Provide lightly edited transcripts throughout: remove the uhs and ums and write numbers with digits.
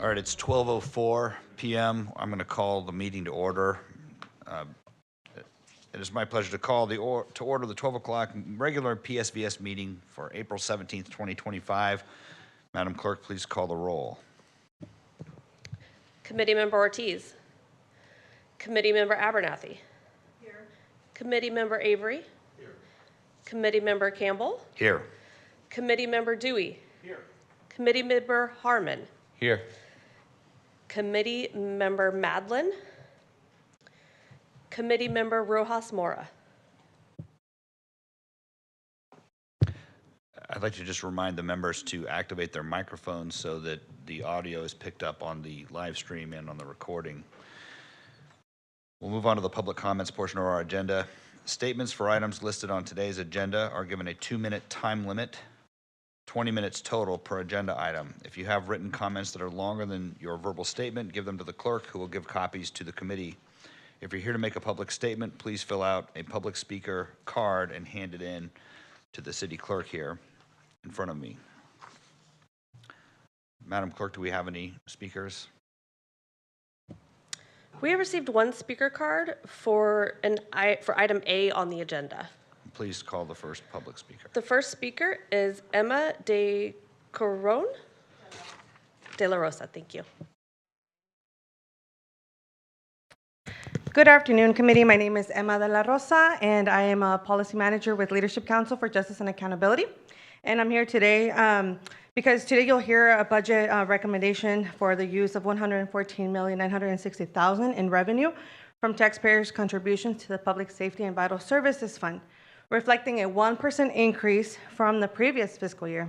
All right, it's 12:04 p.m. I'm going to call the meeting to order. It is my pleasure to call to order the 12 o'clock regular PSVS meeting for April 17th, 2025. Madam Clerk, please call the roll. Committee Member Ortiz. Committee Member Abernathy. Here. Committee Member Avery. Here. Committee Member Campbell. Here. Committee Member Dewey. Here. Committee Member Harmon. Here. Committee Member Madlin. Committee Member Rojas Mora. I'd like to just remind the members to activate their microphones so that the audio is picked up on the live stream and on the recording. We'll move on to the public comments portion of our agenda. Statements for items listed on today's agenda are given a 2-minute time limit, 20 minutes total per agenda item. If you have written comments that are longer than your verbal statement, give them to the clerk, who will give copies to the committee. If you're here to make a public statement, please fill out a public speaker card and hand it in to the city clerk here in front of me. Madam Clerk, do we have any speakers? We have received one speaker card for item A on the agenda. Please call the first public speaker. The first speaker is Emma De Coron De La Rosa. Thank you. Good afternoon, committee. My name is Emma De La Rosa, and I am a policy manager with Leadership Council for Justice and Accountability. And I'm here today because today you'll hear a budget recommendation for the use of $114,960,000 in revenue from taxpayers' contributions to the Public Safety and Vital Services Fund, reflecting a 1% increase from the previous fiscal year.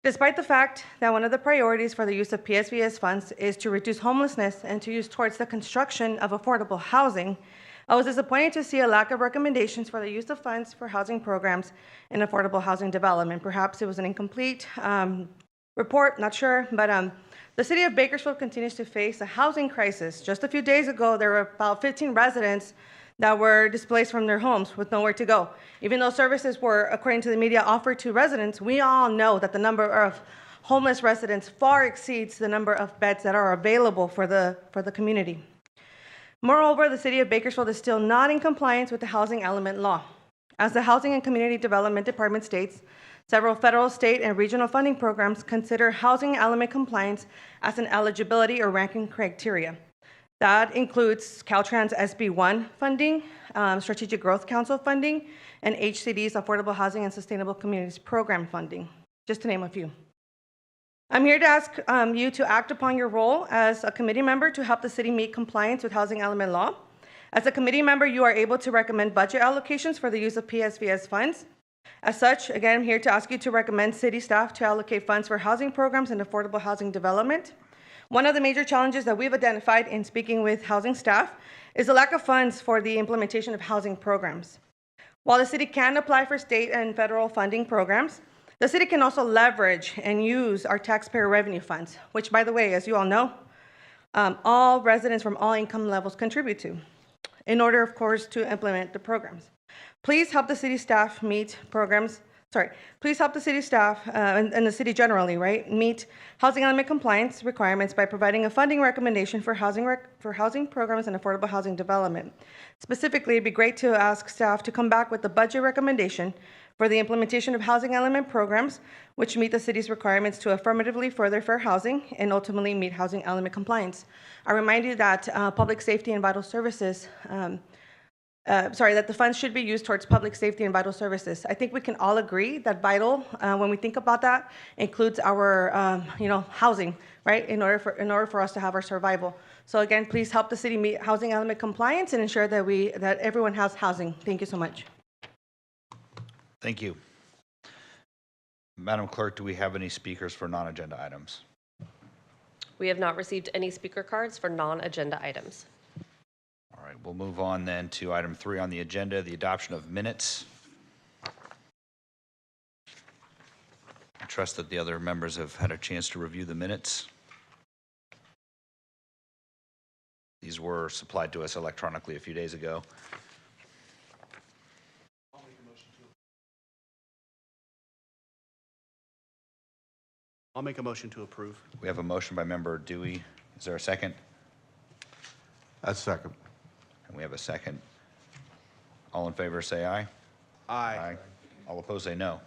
Despite the fact that one of the priorities for the use of PSVS funds is to reduce homelessness and to use towards the construction of affordable housing, I was disappointed to see a lack of recommendations for the use of funds for housing programs and affordable housing development. Perhaps it was an incomplete report, not sure, but the city of Bakersfield continues to face a housing crisis. Just a few days ago, there were about 15 residents that were displaced from their homes with nowhere to go. Even though services were, according to the media, offered to residents, we all know that the number of homeless residents far exceeds the number of beds that are available for the community. Moreover, the city of Bakersfield is still not in compliance with the housing element law. As the Housing and Community Development Department states, several federal, state, and regional funding programs consider housing element compliance as an eligibility or ranking criteria. That includes Caltrans SB1 funding, Strategic Growth Council funding, and HCD's Affordable Housing and Sustainable Communities Program funding, just to name a few. I'm here to ask you to act upon your role as a committee member to help the city meet compliance with housing element law. As a committee member, you are able to recommend budget allocations for the use of PSVS funds. As such, again, I'm here to ask you to recommend city staff to allocate funds for housing programs and affordable housing development. One of the major challenges that we've identified in speaking with housing staff is the lack of funds for the implementation of housing programs. While the city can apply for state and federal funding programs, the city can also leverage and use our taxpayer revenue funds, which, by the way, as you all know, all residents from all income levels contribute to, in order, of course, to implement the programs. Please help the city staff meet programs please help the city staff and the city generally, right, meet housing element compliance requirements by providing a funding recommendation for housing programs and affordable housing development. Specifically, it'd be great to ask staff to come back with a budget recommendation for the implementation of housing element programs, which meet the city's requirements to affirmatively further fair housing and ultimately meet housing element compliance. I remind you that public safety and vital services that the funds should be used towards public safety and vital services. I think we can all agree that vital, when we think about that, includes our, housing, right? In order for us to have our survival. So again, please help the city meet housing element compliance and ensure that everyone has housing. Thank you so much. Thank you. Madam Clerk, do we have any speakers for non-agenda items? We have not received any speaker cards for non-agenda items. All right, we'll move on then to item 3 on the agenda, the adoption of minutes. I trust that the other members have had a chance to review the minutes. These were supplied to us electronically a few days ago. I'll make a motion to approve. We have a motion by member Dewey. Is there a second? A second. And we have a second. All in favor, say aye. Aye. All opposed, say no.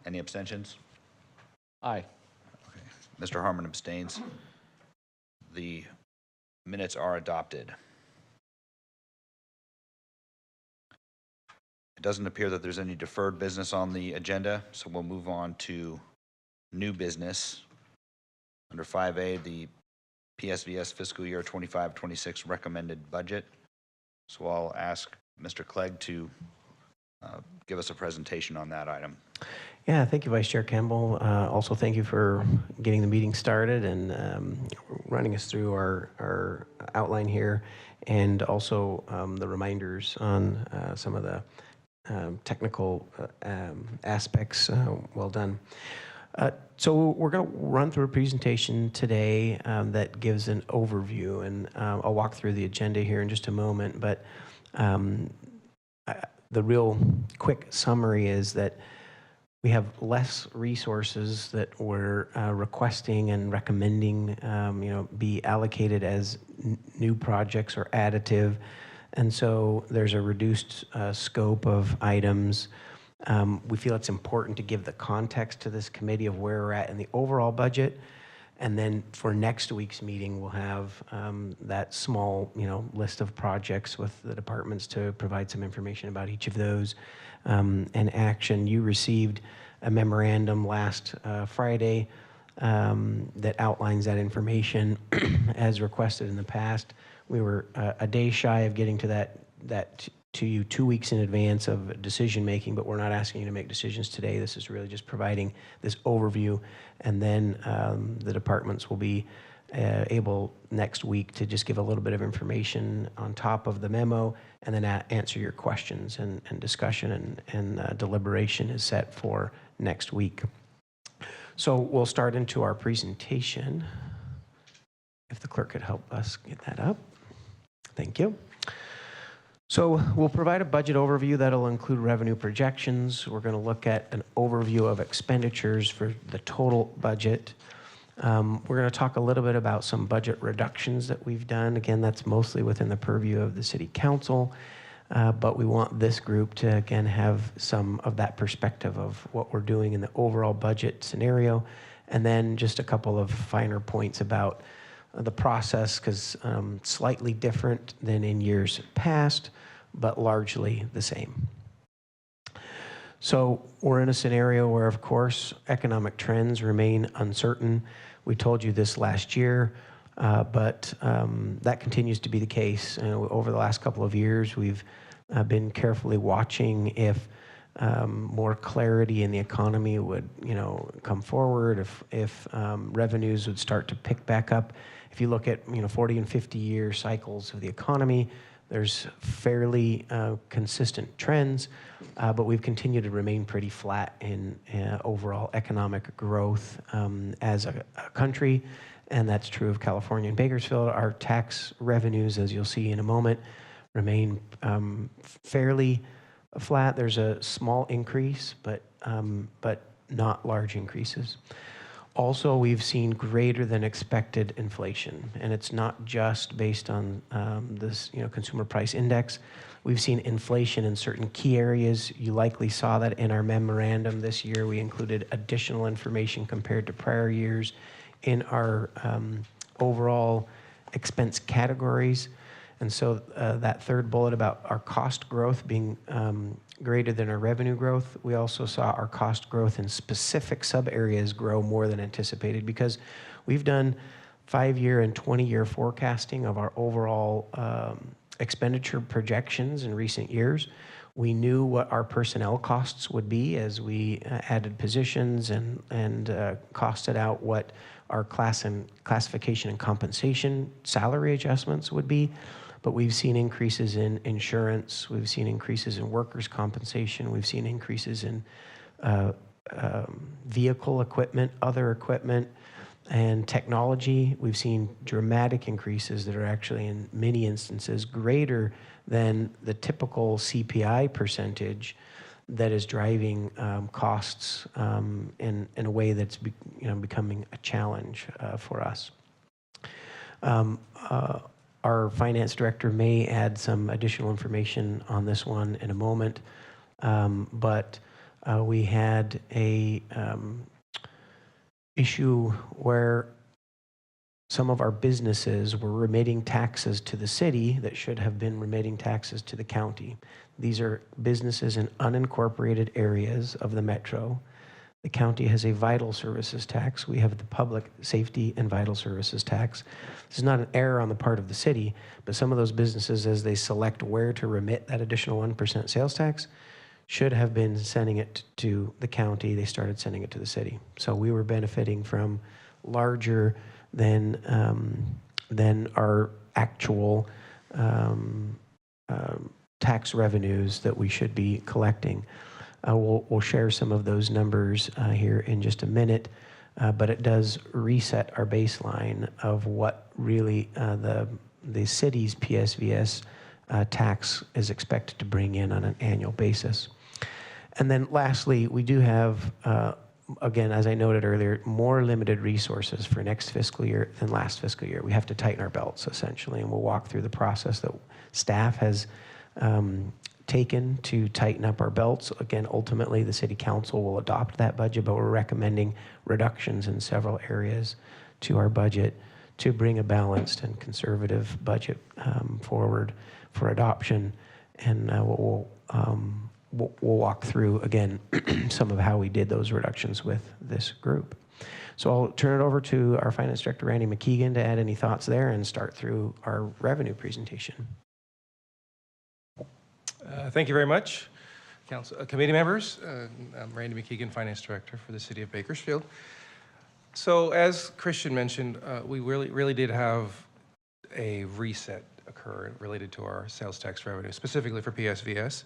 Any abstentions? Aye. Okay. Mr. Harmon abstains. The minutes are adopted. It doesn't appear that there's any deferred business on the agenda, so we'll move on to new business. Under 5A, the PSVS fiscal year 25-26 recommended budget. So I'll ask Mr. Clegg to give us a presentation on that item. Yeah, thank you, Vice Chair Campbell. Also, thank you for getting the meeting started and running us through our outline here, and also the reminders on some of the technical aspects. Well done. So we're going to run through a presentation today that gives an overview, and I'll walk through the agenda here in just a moment, but the real quick summary is that we have less resources that we're requesting and recommending be allocated as new projects or additive, and so there's a reduced scope of items. We feel it's important to give the context to this committee of where we're at in the overall budget. And then for next week's meeting, we'll have that small, list of projects with the departments to provide some information about each of those and action. You received a memorandum last Friday that outlines that information as requested in the past. We were a day shy of getting to that to you 2 weeks in advance of decision making, but we're not asking you to make decisions today. This is really just providing this overview, and then the departments will be able next week to just give a little bit of information on top of the memo, and then answer your questions, and discussion and deliberation is set for next week. So we'll start into our presentation. If the clerk could help us get that up. Thank you. So we'll provide a budget overview that'll include revenue projections. We're going to look at an overview of expenditures for the total budget. We're going to talk a little bit about some budget reductions that we've done. Again, that's mostly within the purview of the City Council, but we want this group to, again, have some of that perspective of what we're doing in the overall budget scenario, and then just a couple of finer points about the process, because slightly different than in years past, but largely the same. So we're in a scenario where, of course, economic trends remain uncertain. We told you this last year, but that continues to be the case. Over the last couple of years, we've been carefully watching if more clarity in the economy would, come forward, if revenues would start to pick back up. If you look at 40 and 50-year cycles of the economy, there's fairly consistent trends, but we've continued to remain pretty flat in overall economic growth as a country, and that's true of California and Bakersfield. Our tax revenues, as you'll see in a moment, remain fairly flat. There's a small increase, but not large increases. Also, we've seen greater than expected inflation, and it's not just based on this, consumer price index. We've seen inflation in certain key areas. You likely saw that in our memorandum this year. We included additional information compared to prior years in our overall expense categories. And so that third bullet about our cost growth being greater than our revenue growth, we also saw our cost growth in specific sub-areas grow more than anticipated, because we've done 5-year and 20-year forecasting of our overall expenditure projections in recent years. We knew what our personnel costs would be as we added positions and costed out what our classification and compensation salary adjustments would be. But we've seen increases in insurance, we've seen increases in workers' compensation, we've seen increases in vehicle equipment, other equipment, and technology. We've seen dramatic increases that are actually in many instances greater than the typical CPI percentage that is driving costs in a way that's becoming a challenge for us. Our finance director may add some additional information on this one in a moment, but we had a issue where some of our businesses were remitting taxes to the city that should have been remitting taxes to the county. These are businesses in unincorporated areas of the metro. The county has a vital services tax. We have the public safety and vital services tax. This is not an error on the part of the city, but some of those businesses, as they select where to remit that additional 1% sales tax, should have been sending it to the county. They started sending it to the city. So we were benefiting from larger than our actual tax revenues that we should be collecting. We'll share some of those numbers here in just a minute, but it does reset our baseline of what really the city's PSVS tax is expected to bring in on an annual basis. And then lastly, we do have, again, as I noted earlier, more limited resources for next fiscal year than last fiscal year. We have to tighten our belts, essentially, and we'll walk through the process that staff has taken to tighten up our belts. Again, ultimately, the City Council will adopt that budget, but we're recommending reductions in several areas to our budget to bring a balanced and conservative budget forward for adoption. And we'll walk through, again, some of how we did those reductions with this group. So I'll turn it over to our Finance Director, Randy McKeegan, to add any thoughts there and start through our revenue presentation. Thank you very much, committee members. I'm Randy McKeegan, Finance Director for the City of Bakersfield. So as Christian mentioned, we really did have a reset occur related to our sales tax revenue, specifically for PSVS.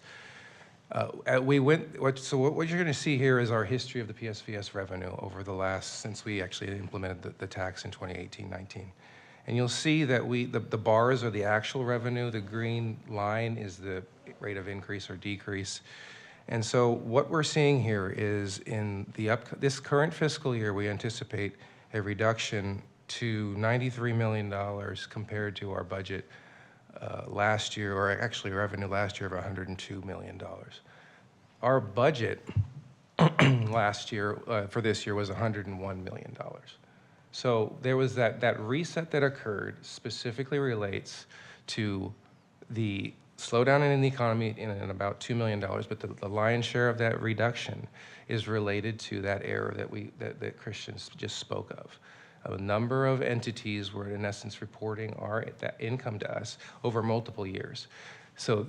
What you're going to see here is our history of the PSVS revenue over the last, since we actually implemented the tax in 2018-19. And you'll see that the bars are the actual revenue, the green line is the rate of increase or decrease. And so what we're seeing here is in this current fiscal year, we anticipate a reduction to $93 million compared to our budget last year, or actually revenue last year of $102 million. Our budget last year, for this year, was $101 million. So there was that reset that occurred specifically relates to the slowdown in the economy in about $2 million, but the lion's share of that reduction is related to that error that Christian just spoke of. A number of entities were in essence reporting that income to us over multiple years. So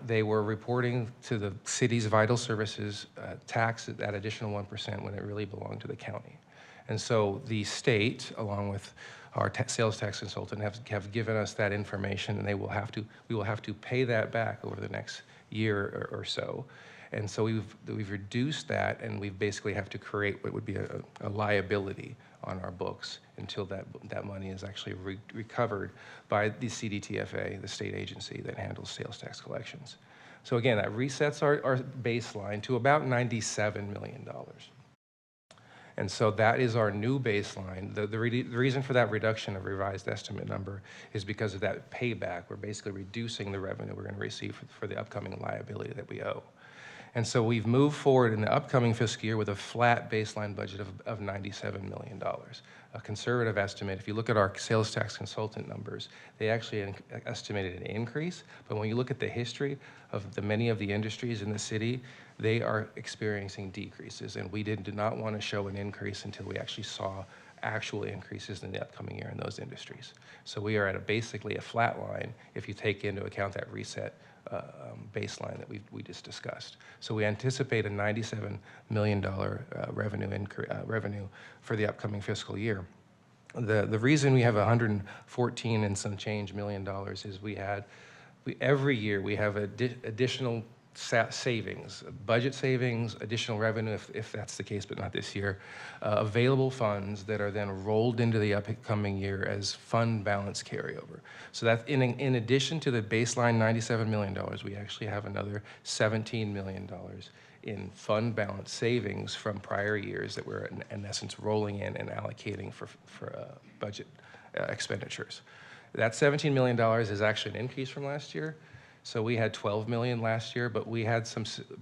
they were reporting to the city's vital services tax at that additional 1% when it really belonged to the county. And so the state, along with our sales tax consultant, have given us that information, and we will have to pay that back over the next year or so. And so we've reduced that, and we basically have to create what would be a liability on our books until that money is actually recovered by the CDTFA, the state agency that handles sales tax collections. So again, that resets our baseline to about $97 million. And so that is our new baseline. The reason for that reduction of revised estimate number is because of that payback. We're basically reducing the revenue we're going to receive for the upcoming liability that we owe. And so we've moved forward in the upcoming fiscal year with a flat baseline budget of $97 million. A conservative estimate, if you look at our sales tax consultant numbers, they actually estimated an increase. But when you look at the history of many of the industries in the city, they are experiencing decreases. And we did not want to show an increase until we actually saw actual increases in the upcoming year in those industries. So we are at basically a flat line if you take into account that reset baseline that we just discussed. So we anticipate a $97 million revenue for the upcoming fiscal year. The reason we have 114 and some change million dollars is every year we have additional savings, budget savings, additional revenue, if that's the case, but not this year, available funds that are then rolled into the upcoming year as fund balance carryover. So that in addition to the baseline $97 million, we actually have another $17 million in fund balance savings from prior years that we're in essence rolling in and allocating for budget expenditures. That $17 million is actually an increase from last year. So we had 12 million last year, but we had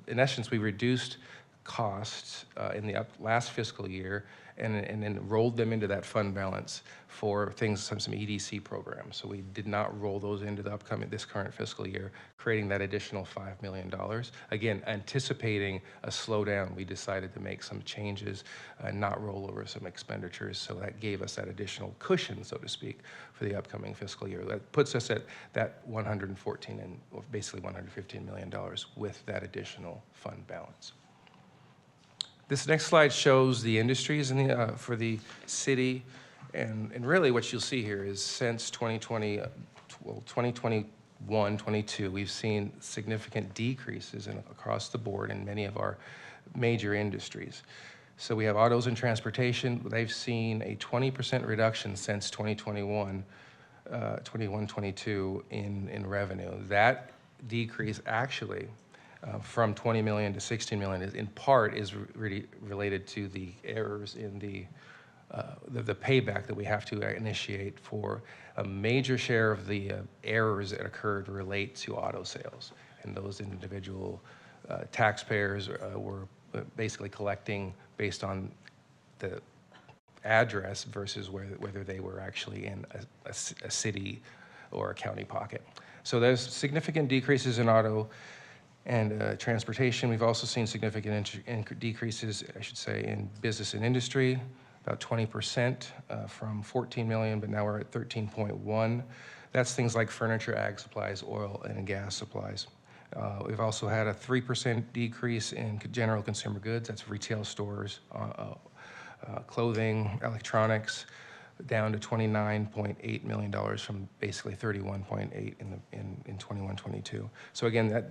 in essence, we reduced costs in the last fiscal year and then rolled them into that fund balance for things, some EDC programs. So we did not roll those into this current fiscal year, creating that additional $5 million. Again, anticipating a slowdown, we decided to make some changes and not roll over some expenditures. So that gave us that additional cushion, so to speak, for the upcoming fiscal year. That puts us at that 114 and basically $115 million with that additional fund balance. This next slide shows the industries for the city, and really what you'll see here is since 2021, 22, we've seen significant decreases across the board in many of our major industries. So we have autos and transportation. They've seen a 20% reduction since 2021, 22 in revenue. That decrease actually from 20 million to 16 million is in part really related to the errors in the payback that we have to initiate for a major share of the errors that occurred relate to auto sales. And those individual taxpayers were basically collecting based on the address versus whether they were actually in a city or a county pocket. So there's significant decreases in auto and transportation. We've also seen significant decreases, I should say, in business and industry, about 20% from 14 million, but now we're at 13.1. That's things like furniture, ag supplies, oil and gas supplies. We've also had a 3% decrease in general consumer goods. That's retail stores, clothing, electronics, down to $29.8 million from basically $31.8 in 21-22. So again,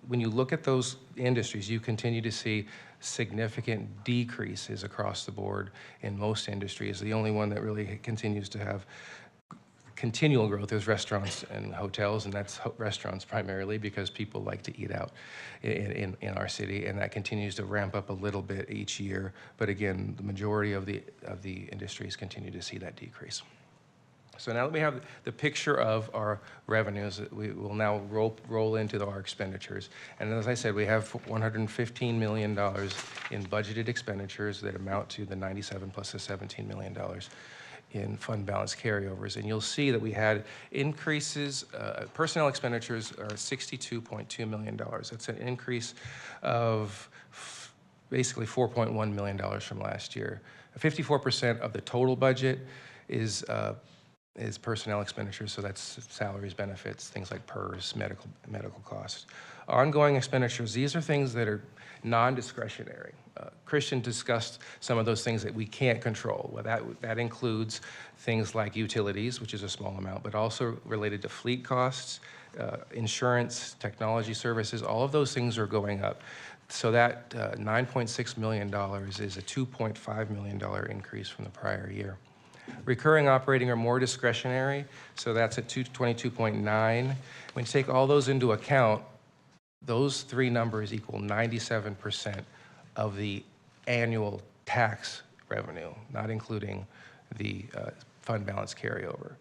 when you look at those industries, you continue to see significant decreases across the board in most industries. The only one that really continues to have continual growth is restaurants and hotels, and that's restaurants primarily because people like to eat out in our city, and that continues to ramp up a little bit each year. But again, the majority of the industries continue to see that decrease. So now that we have the picture of our revenues, we will now roll into our expenditures. And as I said, we have $115 million in budgeted expenditures that amount to the 97 plus the $17 million in fund balance carryovers. And you'll see that we had increases, personnel expenditures are $62.2 million. That's an increase of basically $4.1 million from last year. 54% of the total budget is personnel expenditures, so that's salaries, benefits, things like PERS, medical costs. Ongoing expenditures, these are things that are non-discretionary. Christian discussed some of those things that we can't control. Well, that includes things like utilities, which is a small amount, but also related to fleet costs, insurance, technology services, all of those things are going up. So that $9.6 million is a $2.5 million increase from the prior year. Recurring operating are more discretionary, so that's at 22.9. When you take all those into account, those three numbers equal 97% of the annual tax revenue, not including the fund balance carryover.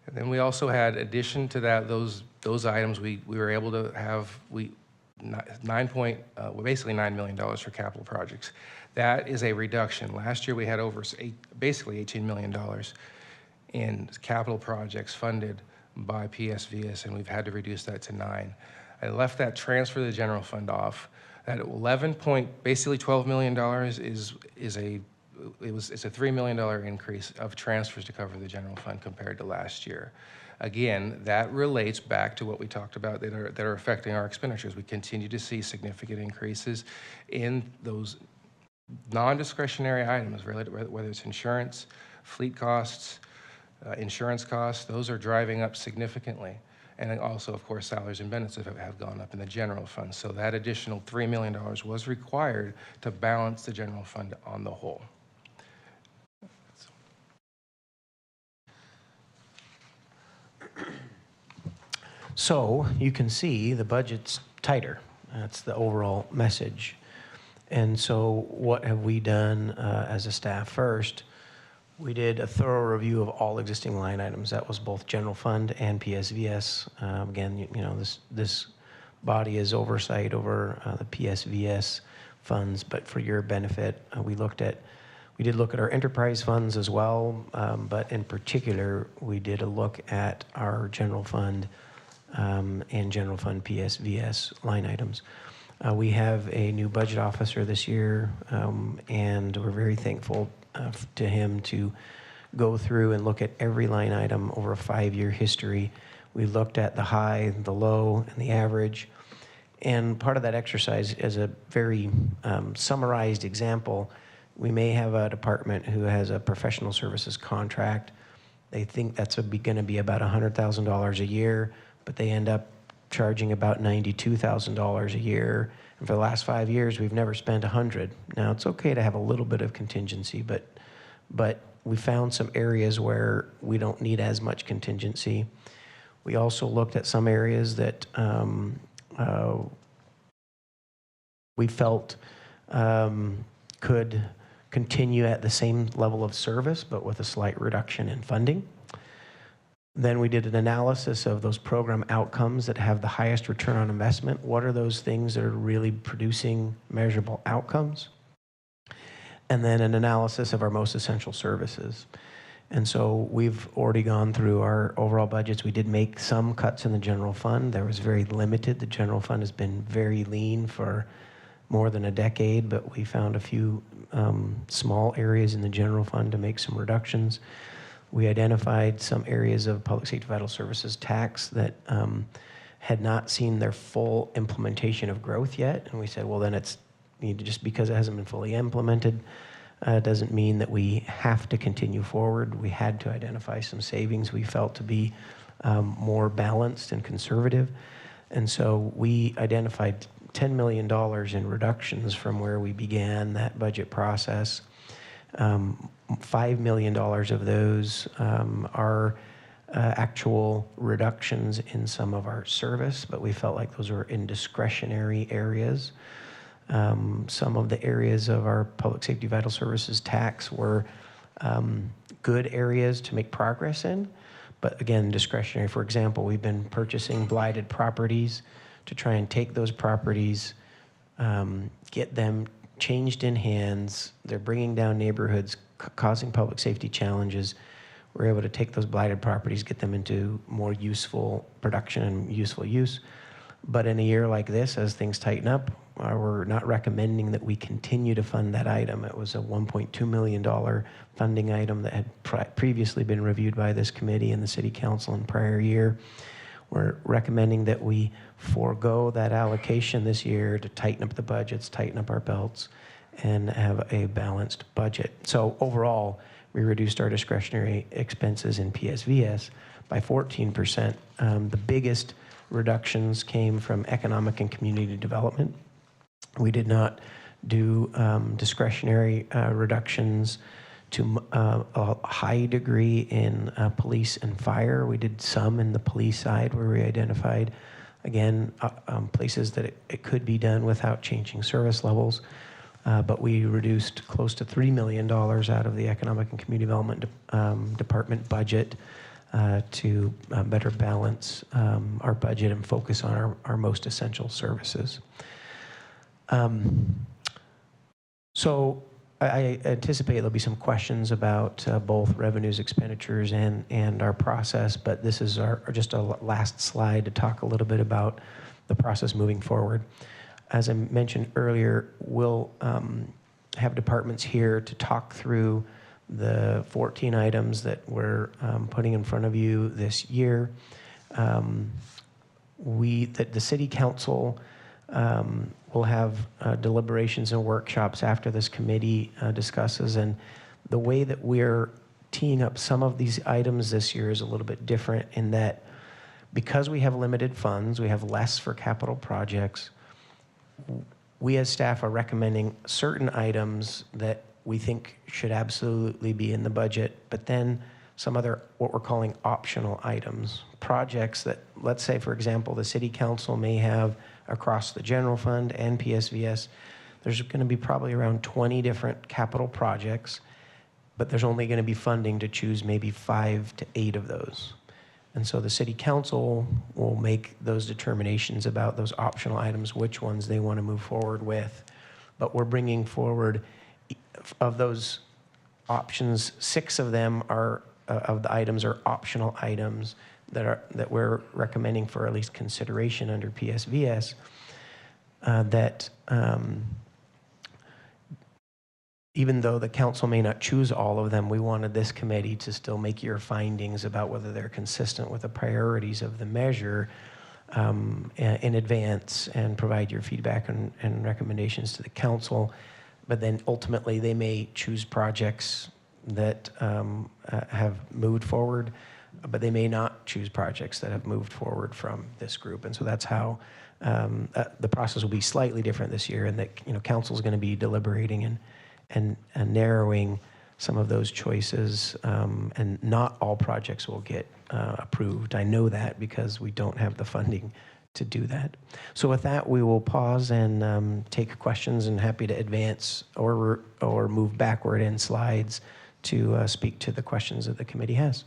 And then we also had, addition to that, those items, we were able to have, basically $9 million for capital projects. That is a reduction. Last year, we had basically $18 million in capital projects funded by PSVS, and we've had to reduce that to 9. I left that transfer to the general fund off. That basically $12 million it's a $3 million increase of transfers to cover the general fund compared to last year. Again, that relates back to what we talked about that are affecting our expenditures. We continue to see significant increases in those non-discretionary items, whether it's insurance, fleet costs, insurance costs. Those are driving up significantly. And then also, of course, salaries and benefits have gone up in the general fund. So that additional $3 million was required to balance the general fund on the whole. So you can see the budget's tighter. That's the overall message. And so what have we done as a staff? First, we did a thorough review of all existing line items. That was both general fund and PSVS. Again, this body is oversight over the PSVS funds, but for your benefit, we did look at our enterprise funds as well, but in particular, we did a look at our general fund and general fund PSVS line items. We have a new budget officer this year, and we're very thankful to him to go through and look at every line item over a 5-year history. We looked at the high, the low, and the average. And part of that exercise is a very summarized example. We may have a department who has a professional services contract. They think that's going to be about $100,000 a year, but they end up charging about $92,000 a year. And for the last 5 years, we've never spent $100,000. Now, it's okay to have a little bit of contingency, but we found some areas where we don't need as much contingency. We also looked at some areas that we felt could continue at the same level of service, but with a slight reduction in funding. Then we did an analysis of those program outcomes that have the highest return on investment. What are those things that are really producing measurable outcomes? And then an analysis of our most essential services. And so we've already gone through our overall budgets. We did make some cuts in the general fund. There was very limited. The general fund has been very lean for more than a decade, but we found a few small areas in the general fund to make some reductions. We identified some areas of public safety vital services tax that had not seen their full implementation of growth yet. And we said, well, then just because it hasn't been fully implemented doesn't mean that we have to continue forward. We had to identify some savings we felt to be more balanced and conservative. And so we identified $10 million in reductions from where we began that budget process. $5 million of those are actual reductions in some of our service, but we felt like those were in discretionary areas. Some of the areas of our public safety vital services tax were good areas to make progress in, but again, discretionary. For example, we've been purchasing blighted properties to try and take those properties, get them changed in hands. They're bringing down neighborhoods, causing public safety challenges. We're able to take those blighted properties, get them into more useful production and useful use. But in a year like this, as things tighten up, we're not recommending that we continue to fund that item. It was a $1.2 million funding item that had previously been reviewed by this committee and the city council in prior year. We're recommending that we forego that allocation this year to tighten up the budgets, tighten up our belts, and have a balanced budget. So overall, we reduced our discretionary expenses in PSVS by 14%. The biggest reductions came from economic and community development. We did not do discretionary reductions to a high degree in police and fire. We did some in the police side where we identified Again, places that it could be done without changing service levels. But we reduced close to $3 million out of the Economic and Community Development Department budget to better balance our budget and focus on our most essential services. So I anticipate there'll be some questions about both revenues, expenditures, and our process, but this is just a last slide to talk a little bit about the process moving forward. As I mentioned earlier, we'll have departments here to talk through the 14 items that we're putting in front of you this year. The City Council will have deliberations and workshops after this committee discusses, and the way that we're teeing up some of these items this year is a little bit different in that because we have limited funds, we have less for capital projects, we as staff are recommending certain items that we think should absolutely be in the budget, but then some other, what we're calling optional items. Projects that, let's say, for example, the City Council may have across the general fund and PSVS, there's going to be probably around 20 different capital projects, but there's only going to be funding to choose maybe 5 to 8 of those. And so the City Council will make those determinations about those optional items, which ones they want to move forward with. But we're bringing forward, of those options, 6 of them are, of the items are optional items that we're recommending for at least consideration under PSVS, even though the council may not choose all of them, we wanted this committee to still make your findings about whether they're consistent with the priorities of the measure in advance and provide your feedback and recommendations to the council. But then ultimately they may choose projects that have moved forward, but they may not choose projects that have moved forward from this group. And so that's how the process will be slightly different this year, and that council is going to be deliberating and narrowing some of those choices, and not all projects will get approved. I know that because we don't have the funding to do that. So with that, we will pause and take questions, and happy to advance or move backward in slides to speak to the questions that the committee has.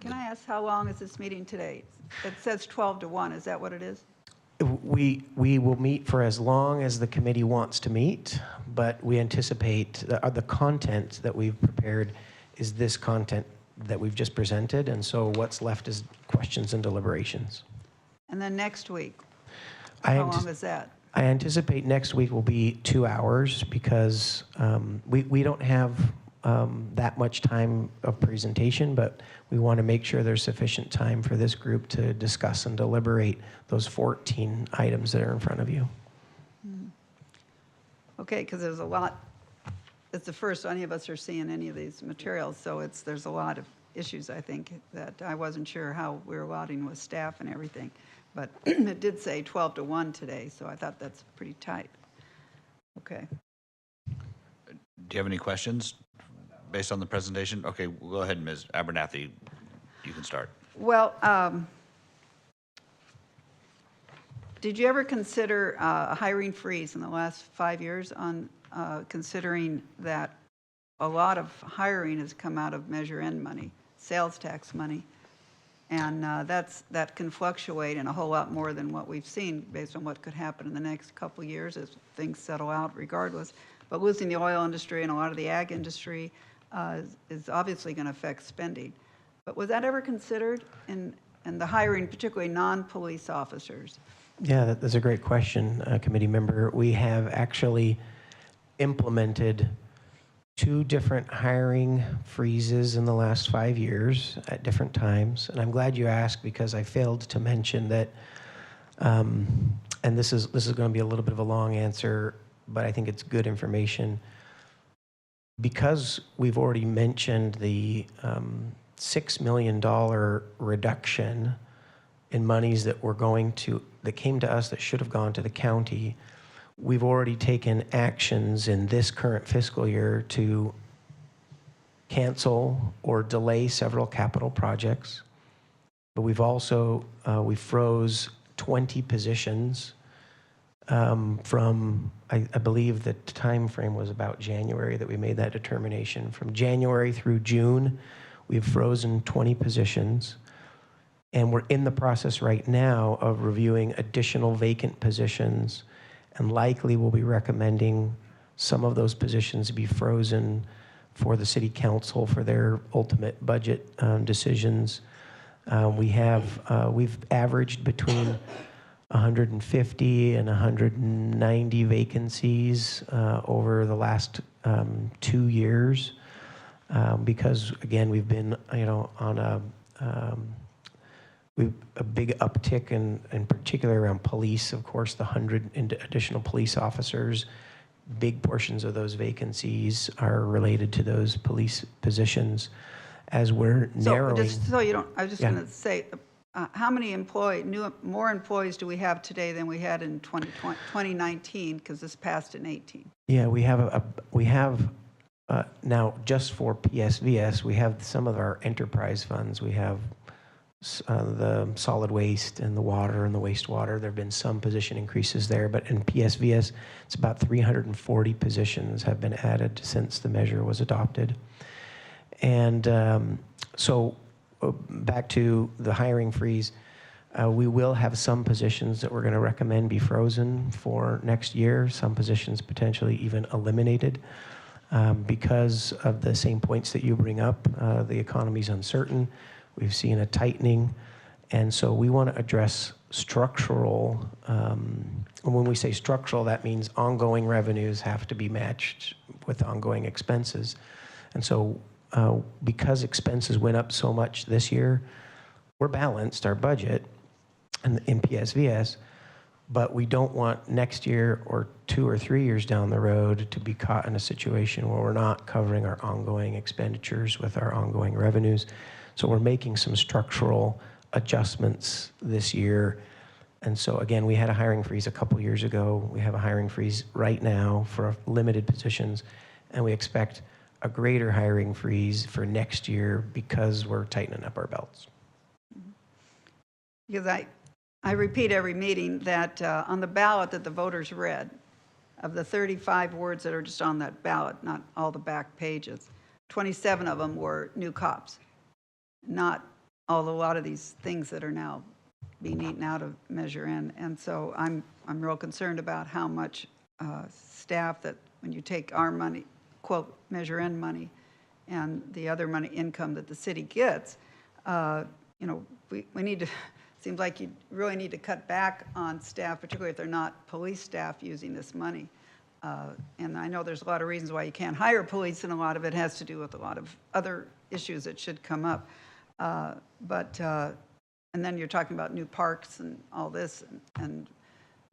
Can I ask how long is this meeting today? It says 12 to 1. Is that what it is? We will meet for as long as the committee wants to meet, but we anticipate the content that we've prepared is this content that we've just presented, and so what's left is questions and deliberations. And then next week, how long is that? I anticipate next week will be 2 hours because we don't have that much time of presentation, but we want to make sure there's sufficient time for this group to discuss and deliberate those 14 items that are in front of you. Okay, because there's a lot. It's the first any of us are seeing any of these materials, so there's a lot of issues, I think, that I wasn't sure how we were allotting with staff and everything. But it did say 12 to 1 today, so I thought that's pretty tight. Okay. Do you have any questions based on the presentation? Okay, we'll go ahead, Ms. Abernathy. You can start. Well, did you ever consider a hiring freeze in the last 5 years on considering that a lot of hiring has come out of Measure N money, sales tax money, and that can fluctuate in a whole lot more than what we've seen based on what could happen in the next couple of years as things settle out regardless. But losing the oil industry and a lot of the ag industry is obviously going to affect spending. But was that ever considered in the hiring, particularly non-police officers? Yeah, that's a great question, committee member. We have actually implemented 2 different hiring freezes in the last 5 years at different times. And I'm glad you asked because I failed to mention that, and this is going to be a little bit of a long answer, but I think it's good information. Because we've already mentioned the $6 million reduction in monies that came to us that should have gone to the county, we've already taken actions in this current fiscal year to cancel or delay several capital projects. But we've also, we froze 20 positions from, I believe the time frame was about January that we made that determination. From January through June, we've frozen 20 positions. And we're in the process right now of reviewing additional vacant positions, and likely we'll be recommending some of those positions be frozen for the city council for their ultimate budget decisions. We've averaged between 150 and 190 vacancies over the last 2 years, because again, we've been, on a big uptick in particular around police. Of course, the 100 additional police officers, big portions of those vacancies are related to those police positions. As we're narrowing. So just so you don't, I was just Yeah. going to say, how many more employees do we have today than we had in 2019, because this passed in 18? Yeah, we have now just for PSVS, we have some of our enterprise funds. We have the solid waste and the water and the wastewater. There have been some position increases there, but in PSVS, it's about 340 positions have been added since the measure was adopted. And so back to the hiring freeze, we will have some positions that we're going to recommend be frozen for next year, some positions potentially even eliminated because of the same points that you bring up. The economy's uncertain. We've seen a tightening. And so we want to address structural. When we say structural, that means ongoing revenues have to be matched with ongoing expenses. And so because expenses went up so much this year, we're balanced, our budget in PSVS, but we don't want next year or 2 or 3 years down the road to be caught in a situation where we're not covering our ongoing expenditures with our ongoing revenues. So we're making some structural adjustments this year. And so again, we had a hiring freeze a couple years ago. We have a hiring freeze right now for limited positions, and we expect a greater hiring freeze for next year because we're tightening up our belts. Because I repeat every meeting that on the ballot that the voters read, of the 35 words that are just on that ballot, not all the back pages, 27 of them were new cops, not a lot of these things that are now being eaten out of Measure N. And so I'm real concerned about how much staff that when you take our money, quote, Measure N money, and the other money income that the city gets, we need to, seems like you really need to cut back on staff, particularly if they're not police staff using this money. And I know there's a lot of reasons why you can't hire police, and a lot of it has to do with a lot of other issues that should come up. And then you're talking about new parks and all this, and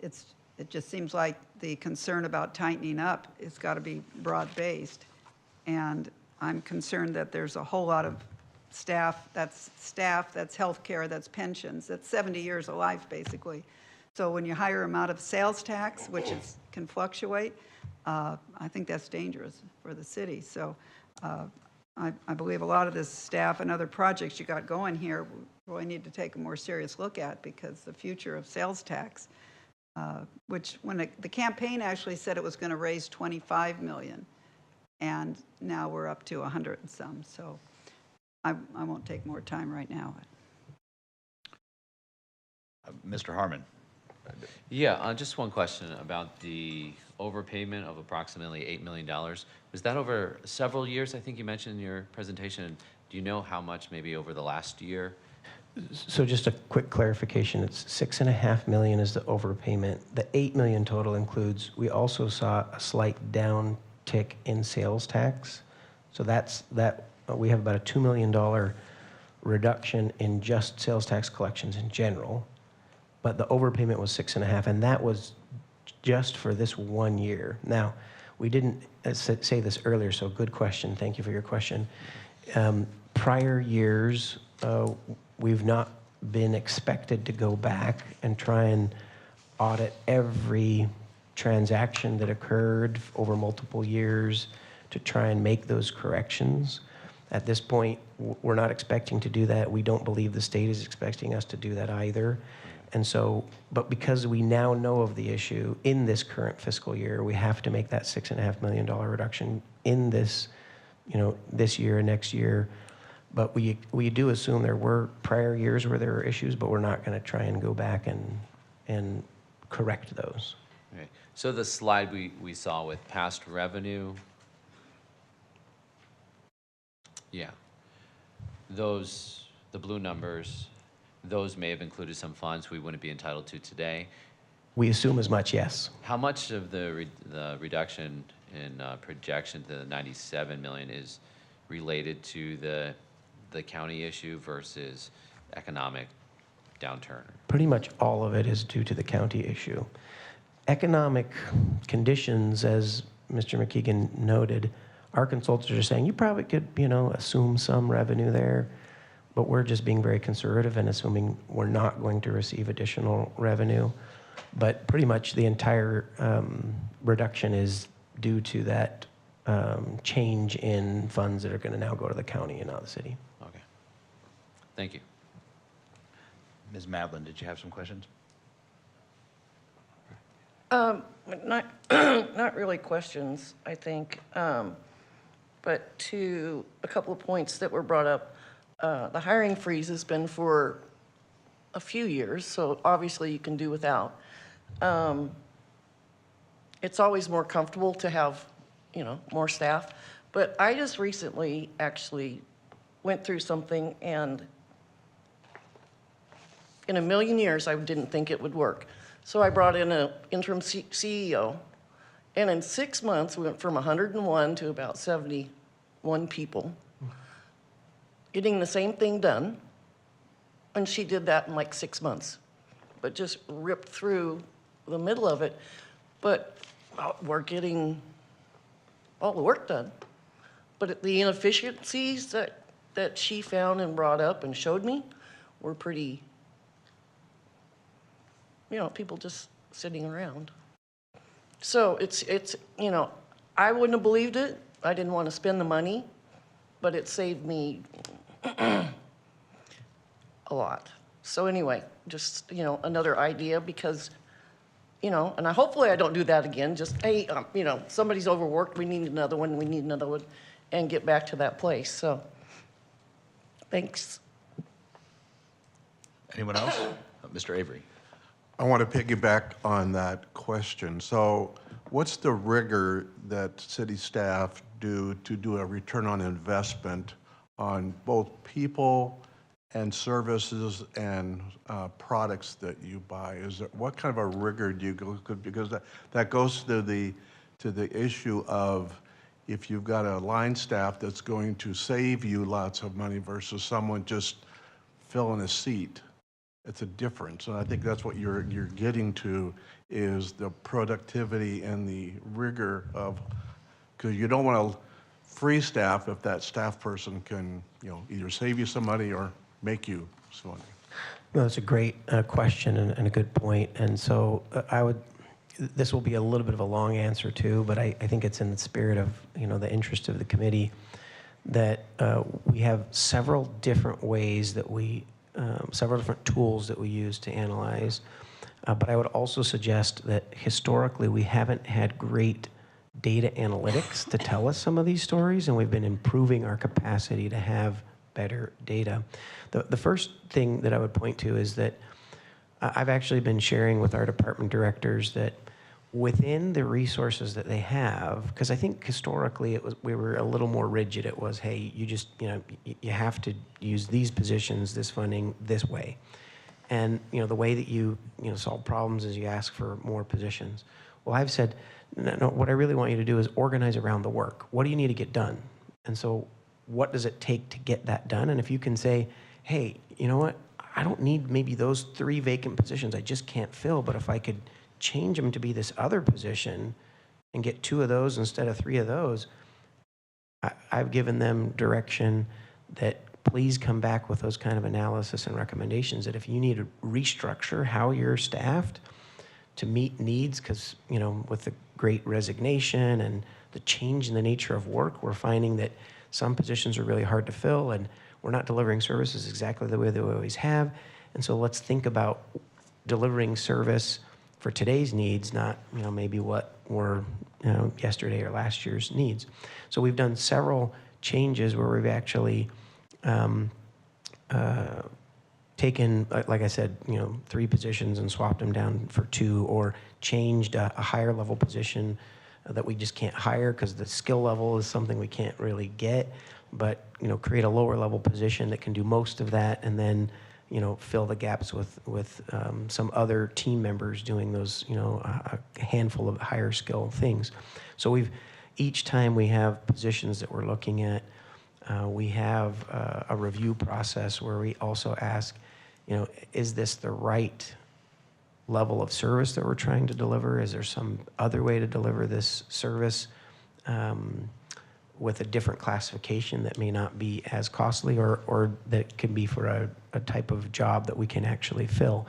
it just seems like the concern about tightening up has got to be broad-based. And I'm concerned that there's a whole lot of staff, that's healthcare, that's pensions, that's 70 years of life, basically. So when you hire them out of sales tax, which can fluctuate, I think that's dangerous for the city. So I believe a lot of this staff and other projects you got going here, we really need to take a more serious look at, because the future of sales tax, which when the campaign actually said it was going to raise $25 million, and now we're up to 100 and some. So I won't take more time right now. Mr. Harmon. Yeah, just one question about the overpayment of approximately $8 million. Was that over several years, I think you mentioned in your presentation? Do you know how much maybe over the last year? So just a quick clarification, it's $6.5 million is the overpayment. The $8 million total includes, we also saw a slight downtick in sales tax. So we have about a $2 million reduction in just sales tax collections in general, but the overpayment was 6.5, and that was just for this 1 year. Now, we didn't say this earlier, so good question. Thank you for your question. Prior years, we've not been expected to go back and try and audit every transaction that occurred over multiple years to try and make those corrections. At this point, we're not expecting to do that. We don't believe the state is expecting us to do that either. And so, but because we now know of the issue in this current fiscal year, we have to make that $6.5 million reduction in this, this year and next year. But we do assume there were prior years where there were issues, but we're not going to try and go back and correct those. Okay. So the slide we saw with past revenue, yeah, those, the blue numbers, those may have included some funds we wouldn't be entitled to today. We assume as much, yes. How much of the reduction in projection to the 97 million is related to the county issue versus economic downturn? Pretty much all of it is due to the county issue. Economic conditions, as Mr. McKeegan noted, our consultants are saying you probably could, assume some revenue there, but we're just being very conservative and assuming we're not going to receive additional revenue. But pretty much the entire reduction is due to that change in funds that are going to now go to the county and not the city. Okay. Thank you. Ms. Mavlin, did you have some questions? Not really questions, I think, but to a couple of points that were brought up. The hiring freeze has been for a few years, so obviously you can do without. It's always more comfortable to have, more staff. But I just recently actually went through something, and in a million years, I didn't think it would work. So I brought in an interim CEO, and in 6 months, we went from 101 to about 71 people, getting the same thing done. And she did that in like 6 months, but just ripped through the middle of it. But we're getting all the work done. But the inefficiencies that she found and brought up and showed me were pretty, people just sitting around. So it's I wouldn't have believed it. I didn't want to spend the money, but it saved me a lot. So anyway, just, another idea because, and hopefully I don't do that again. Just, hey, somebody's overworked. We need another one, and get back to that place. So thanks. Anyone else? Mr. Avery. I want to piggyback on that question. So what's the rigor that city staff do to do a return on investment on both people and services and products that you buy? What kind of a rigor do you go, because that goes to the issue of if you've got a line staff that's going to save you lots of money versus someone just filling a seat. It's a difference, and I think that's what you're getting to is the productivity and the rigor of, because you don't want to free staff if that staff person can, either save you some money or make you some money. No, that's a great question and a good point. And so this will be a little bit of a long answer too, but I think it's in the spirit of, the interest of the committee that we have several different ways that several different tools that we use to analyze. But I would also suggest that historically we haven't had great data analytics to tell us some of these stories, and we've been improving our capacity to have better data. The first thing that I would point to is that I've actually been sharing with our department directors that within the resources that they have, because I think historically we were a little more rigid. It was, hey, you just, you have to use these positions, this funding, this way. And, the way that you solve problems is you ask for more positions. Well, I've said, no, what I really want you to do is organize around the work. What do you need to get done? And so what does it take to get that done? And if you can say, hey, you know what? I don't need maybe those 3 vacant positions I just can't fill, but if I could change them to be this other position and get 2 of those instead of 3 of those, I've given them direction that please come back with those kind of analysis and recommendations that if you need to restructure how you're staffed to meet needs, because, with the great resignation and the change in the nature of work, we're finding that Some positions are really hard to fill, and we're not delivering services exactly the way that we always have. And so let's think about delivering service for today's needs, not maybe what were yesterday or last year's needs. So we've done several changes where we've actually taken, like I said, 3 positions and swapped them down for 2, or changed a higher level position that we just can't hire because the skill level is something we can't really get, but create a lower level position that can do most of that, and then fill the gaps with some other team members doing those a handful of higher skill things. So each time we have positions that we're looking at, we have a review process where we also ask, is this the right level of service that we're trying to deliver? Is there some other way to deliver this service with a different classification that may not be as costly, or that can be for a type of job that we can actually fill?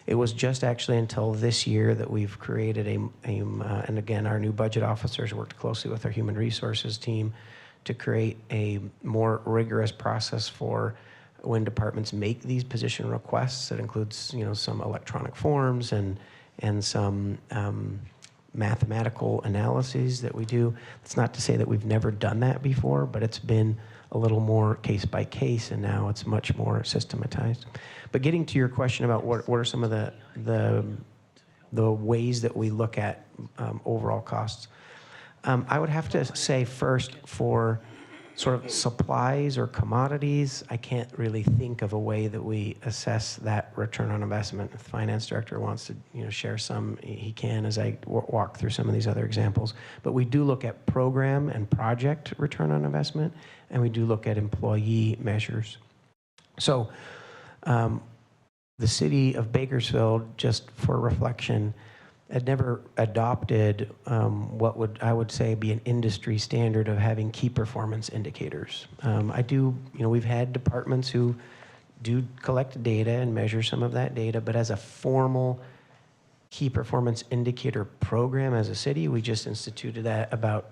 It was just actually until this year that we've created and again, our new budget officers worked closely with our human resources team to create a more rigorous process for when departments make these position requests. That includes, some electronic forms and some mathematical analyses that we do. It's not to say that we've never done that before, but it's been a little more case by case, and now it's much more systematized. But getting to your question about what are some of the ways that we look at overall costs, I would have to say first, for sort of supplies or commodities, I can't really think of a way that we assess that return on investment. If the finance director wants to share some, he can, as I walk through some of these other examples. But we do look at program and project return on investment, and we do look at employee measures. So the city of Bakersfield, just for reflection, had never adopted what I would say be an industry standard of having key performance indicators. We've had departments who do collect data and measure some of that data, but as a formal key performance indicator program as a city, we just instituted that about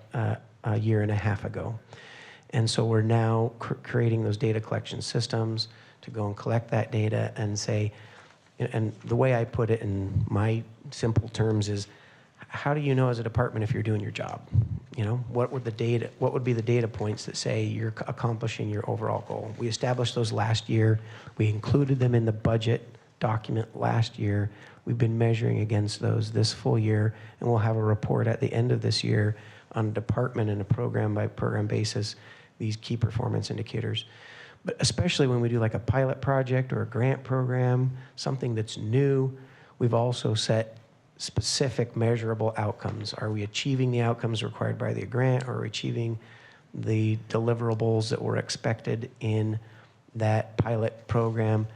a year and a half ago. And so we're now creating those data collection systems to go and collect that data and say, and the way I put it in my simple terms is, how do you know as a department if you're doing your job? What would be the data points that say you're accomplishing your overall goal? We established those last year. We included them in the budget document last year. We've been measuring against those this full year, and we'll have a report at the end of this year on a department and a program by program basis, these key performance indicators. But especially when we do like a pilot project or a grant program, something that's new, we've also set specific measurable outcomes. Are we achieving the outcomes required by the grant, or are we achieving the deliverables that were expected in that pilot program?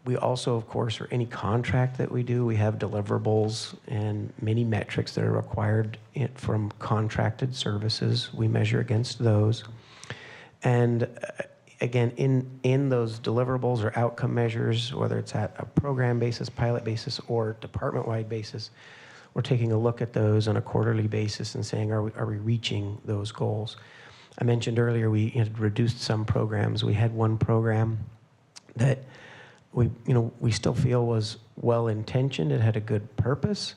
We also, of course, for any contract that we do, we have deliverables and many metrics that are required from contracted services. We measure against those. And again, in those deliverables or outcome measures, whether it's at a program basis, pilot basis, or department-wide basis, we're taking a look at those on a quarterly basis and saying, are we reaching those goals? I mentioned earlier we had reduced some programs. We had one program that we still feel was well-intentioned. It had a good purpose,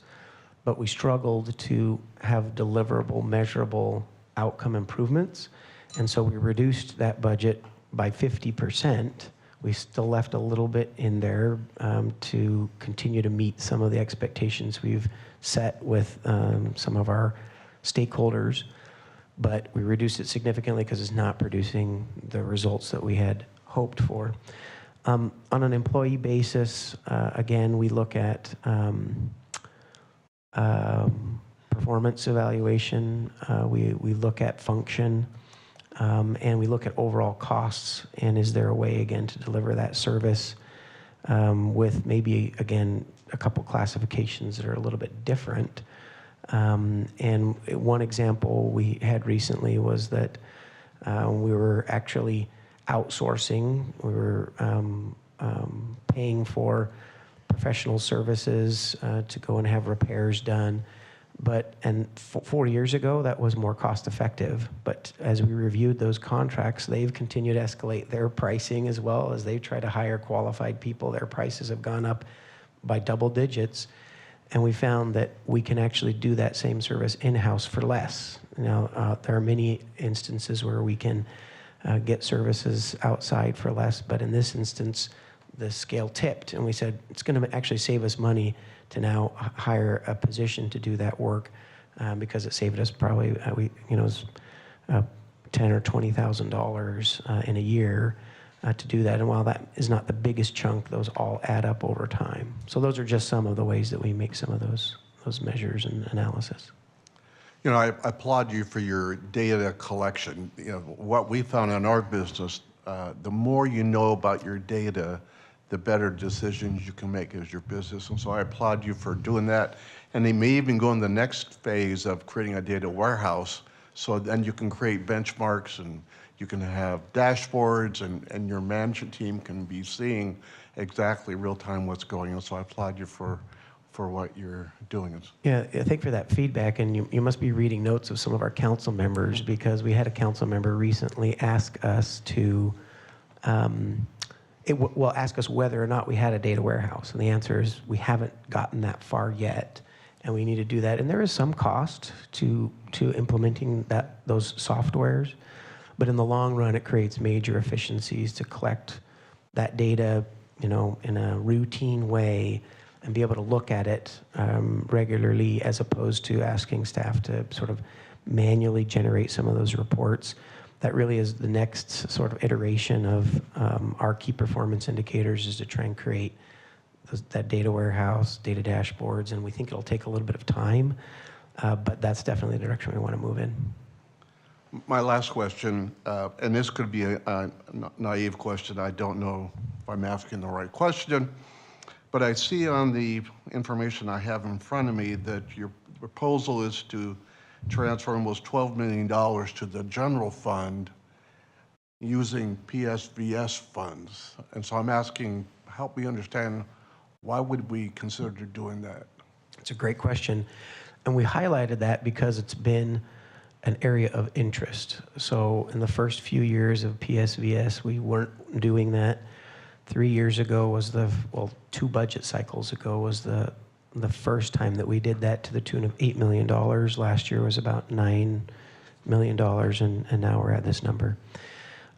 but we struggled to have deliverable, measurable outcome improvements. And so we reduced that budget by 50%. We still left a little bit in there to continue to meet some of the expectations we've set with some of our stakeholders, but we reduced it significantly because it's not producing the results that we had hoped for. On an employee basis, again, we look at performance evaluation, we look at function, and we look at overall costs, and is there a way, again, to deliver that service with maybe, again, a couple classifications that are a little bit different. And one example we had recently was that we were actually outsourcing. We were paying for professional services to go and have repairs done And 4 years ago, that was more cost effective. But as we reviewed those contracts, they've continued to escalate their pricing as well as they try to hire qualified people. Their prices have gone up by double digits. And we found that we can actually do that same service in-house for less. Now, there are many instances where we can get services outside for less, but in this instance, the scale tipped, and we said it's going to actually save us money to now hire a position to do that work because it saved us probably $10,000 or $20,000 in a year to do that. And while that is not the biggest chunk, those all add up over time. So those are just some of the ways that we make some of those measures and analysis. You know, I applaud you for your data collection. You know, what we found in our business, the more you know about your data, the better decisions you can make as your business. And so I applaud you for doing that. And they may even go in the next phase of creating a data warehouse, so then you can create benchmarks and you can have dashboards and your management team can be seeing exactly real time what's going on. So I applaud you for what you're doing. Yeah, thank you for that feedback, and you must be reading notes of some of our council members, because we had a council member recently ask us to, ask us whether or not we had a data warehouse, and the answer is we haven't gotten that far yet, and we need to do that. And there is some cost to implementing those softwares, but in the long run, it creates major efficiencies to collect that data, in a routine way, and be able to look at it regularly, as opposed to asking staff to sort of manually generate some of those reports. That really is the next sort of iteration of our key performance indicators, is to try and create that data warehouse, data dashboards, and we think it'll take a little bit of time, but that's definitely the direction we want to move in. My last question, and this could be a naive question. I don't know if I'm asking the right question. But I see on the information I have in front of me that your proposal is to transfer almost $12 million to the general fund using PSVS funds. And so I'm asking, help me understand, why would we consider doing that? It's a great question. And we highlighted that because it's been an area of interest. So in the first few years of PSVS, we weren't doing that. 3 years ago was 2 budget cycles ago was the first time that we did that, to the tune of $8 million. Last year was about $9 million, and now we're at this number.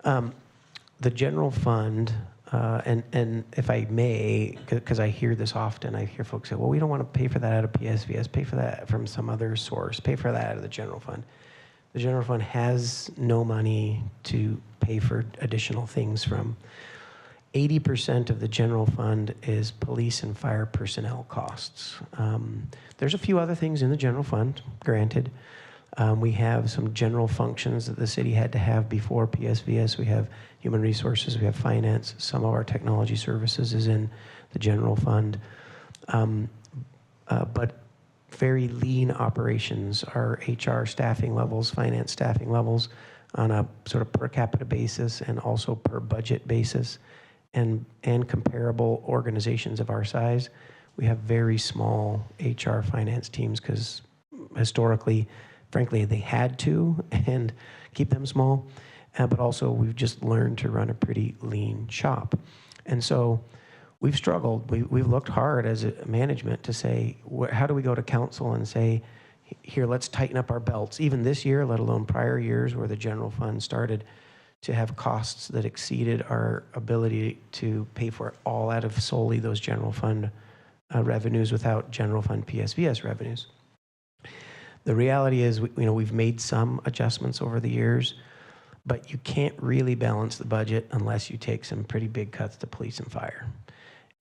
The general fund, and if I may, because I hear this often, I hear folks say, well, we don't want to pay for that out of PSVS, pay for that from some other source, pay for that out of the general fund. The general fund has no money to pay for additional things from. 80% of the general fund is police and fire personnel costs. There's a few other things in the general fund, granted. We have some general functions that the city had to have before PSVS. We have human resources, we have finance. Some of our technology services is in the general fund. But very lean operations, our HR staffing levels, finance staffing levels, on a sort of per capita basis and also per budget basis. And comparable organizations of our size, we have very small HR finance teams because historically, frankly, they had to and keep them small. But also, we've just learned to run a pretty lean shop. And so we've struggled. We've looked hard as a management to say, how do we go to council and say, here, let's tighten up our belts, even this year, let alone prior years where the general fund started to have costs that exceeded our ability to pay for it all out of solely those general fund revenues without general fund PSVS revenues. The reality is, we've made some adjustments over the years, but you can't really balance the budget unless you take some pretty big cuts to police and fire.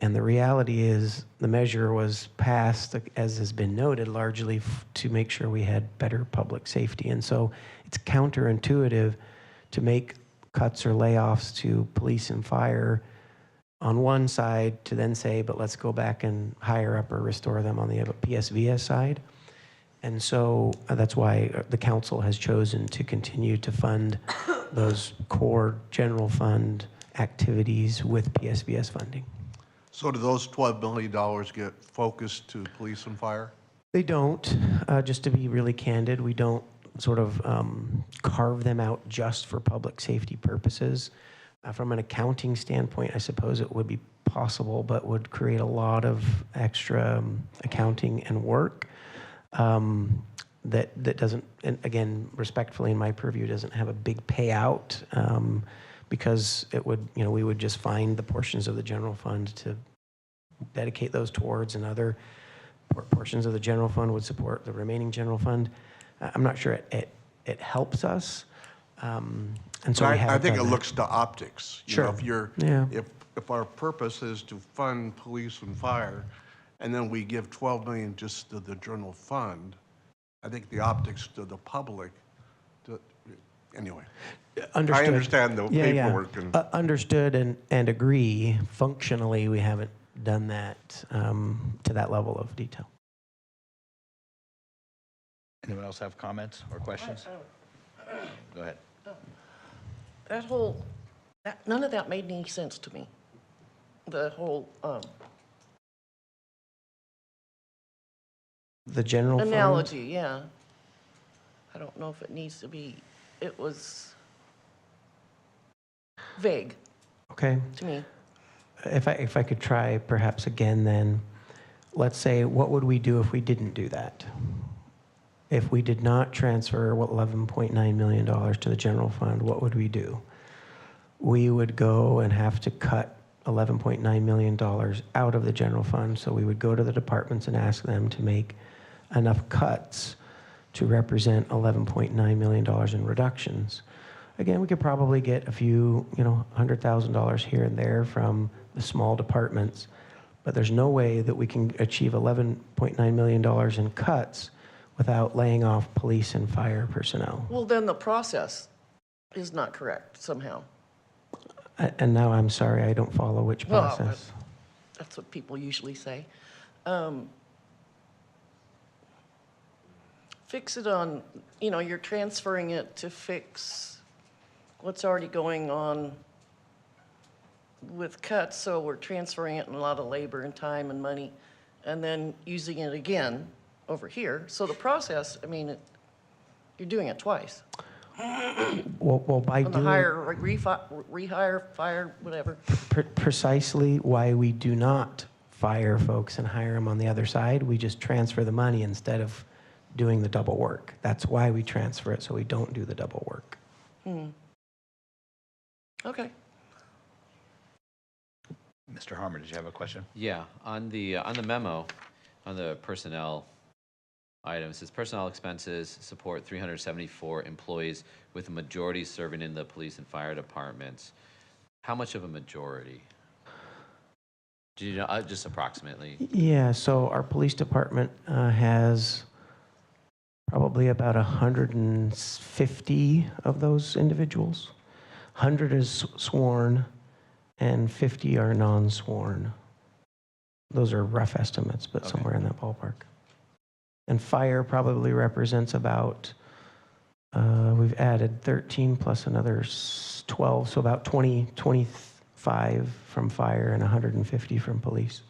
And the reality is, the measure was passed, as has been noted, largely to make sure we had better public safety. And so it's counterintuitive to make cuts or layoffs to police and fire on one side to then say, but let's go back and hire up or restore them on the PSVS side. And so that's why the council has chosen to continue to fund those core general fund activities with PSVS funding. So do those $12 million get focused to police and fire? They don't. Just to be really candid, we don't sort of carve them out just for public safety purposes. From an accounting standpoint, I suppose it would be possible, but would create a lot of extra accounting and work that doesn't, and again, respectfully in my purview, doesn't have a big payout because it would, we would just find the portions of the general fund to dedicate those towards, and other portions of the general fund would support the remaining general fund. I'm not sure it helps us. And so we I haven't think it done that. looks to optics. You know, Sure. Yeah. if our purpose is to fund police and fire, and then we give 12 million just to the general fund, I think the optics to the public, anyway. Understood. I understand the paperwork and. Understood and agree. Functionally, we haven't done that to that level of detail. Anyone else have comments or questions? Go ahead. None of that made any sense to me. The whole The general fund. analogy, yeah. I don't know if it needs to be, it was vague Okay. to me. If I could try perhaps again then, let's say, what would we do if we didn't do that? If we did not transfer $11.9 million to the general fund, what would we do? We would go and have to cut $11.9 million out of the general fund. So we would go to the departments and ask them to make enough cuts to represent $11.9 million in reductions. Again, we could probably get a few, $100,000 here and there from the small departments, but there's no way that we can achieve $11.9 million in cuts without laying off police and fire personnel. Well, then the process is not correct somehow. And now I'm sorry, I don't follow which Well, process. That's what people usually say. Fix it on, you're transferring it to fix what's already going on with cuts, so we're transferring it in a lot of labor and time and money, and then using it again over here. So the process, you're doing it twice. Well, by On the doing hire, rehire, fire, whatever. precisely why we do not fire folks and hire them on the other side, we just transfer the money instead of doing the double work. That's why we transfer it, so we don't do the double work. Okay. Mr. Harmer, did you have a question? Yeah, on the memo, on the personnel item, it says personnel expenses support 374 employees, with a majority serving in the police and fire departments. How much of a majority? Do you know, just approximately? Yeah, so our police department has probably about 150 of those individuals. 100 is sworn, and 50 are non-sworn. Those are rough estimates, but somewhere in that ballpark. And fire probably represents about, we've added 13 plus another 12, so about 25 from fire and 150 from police.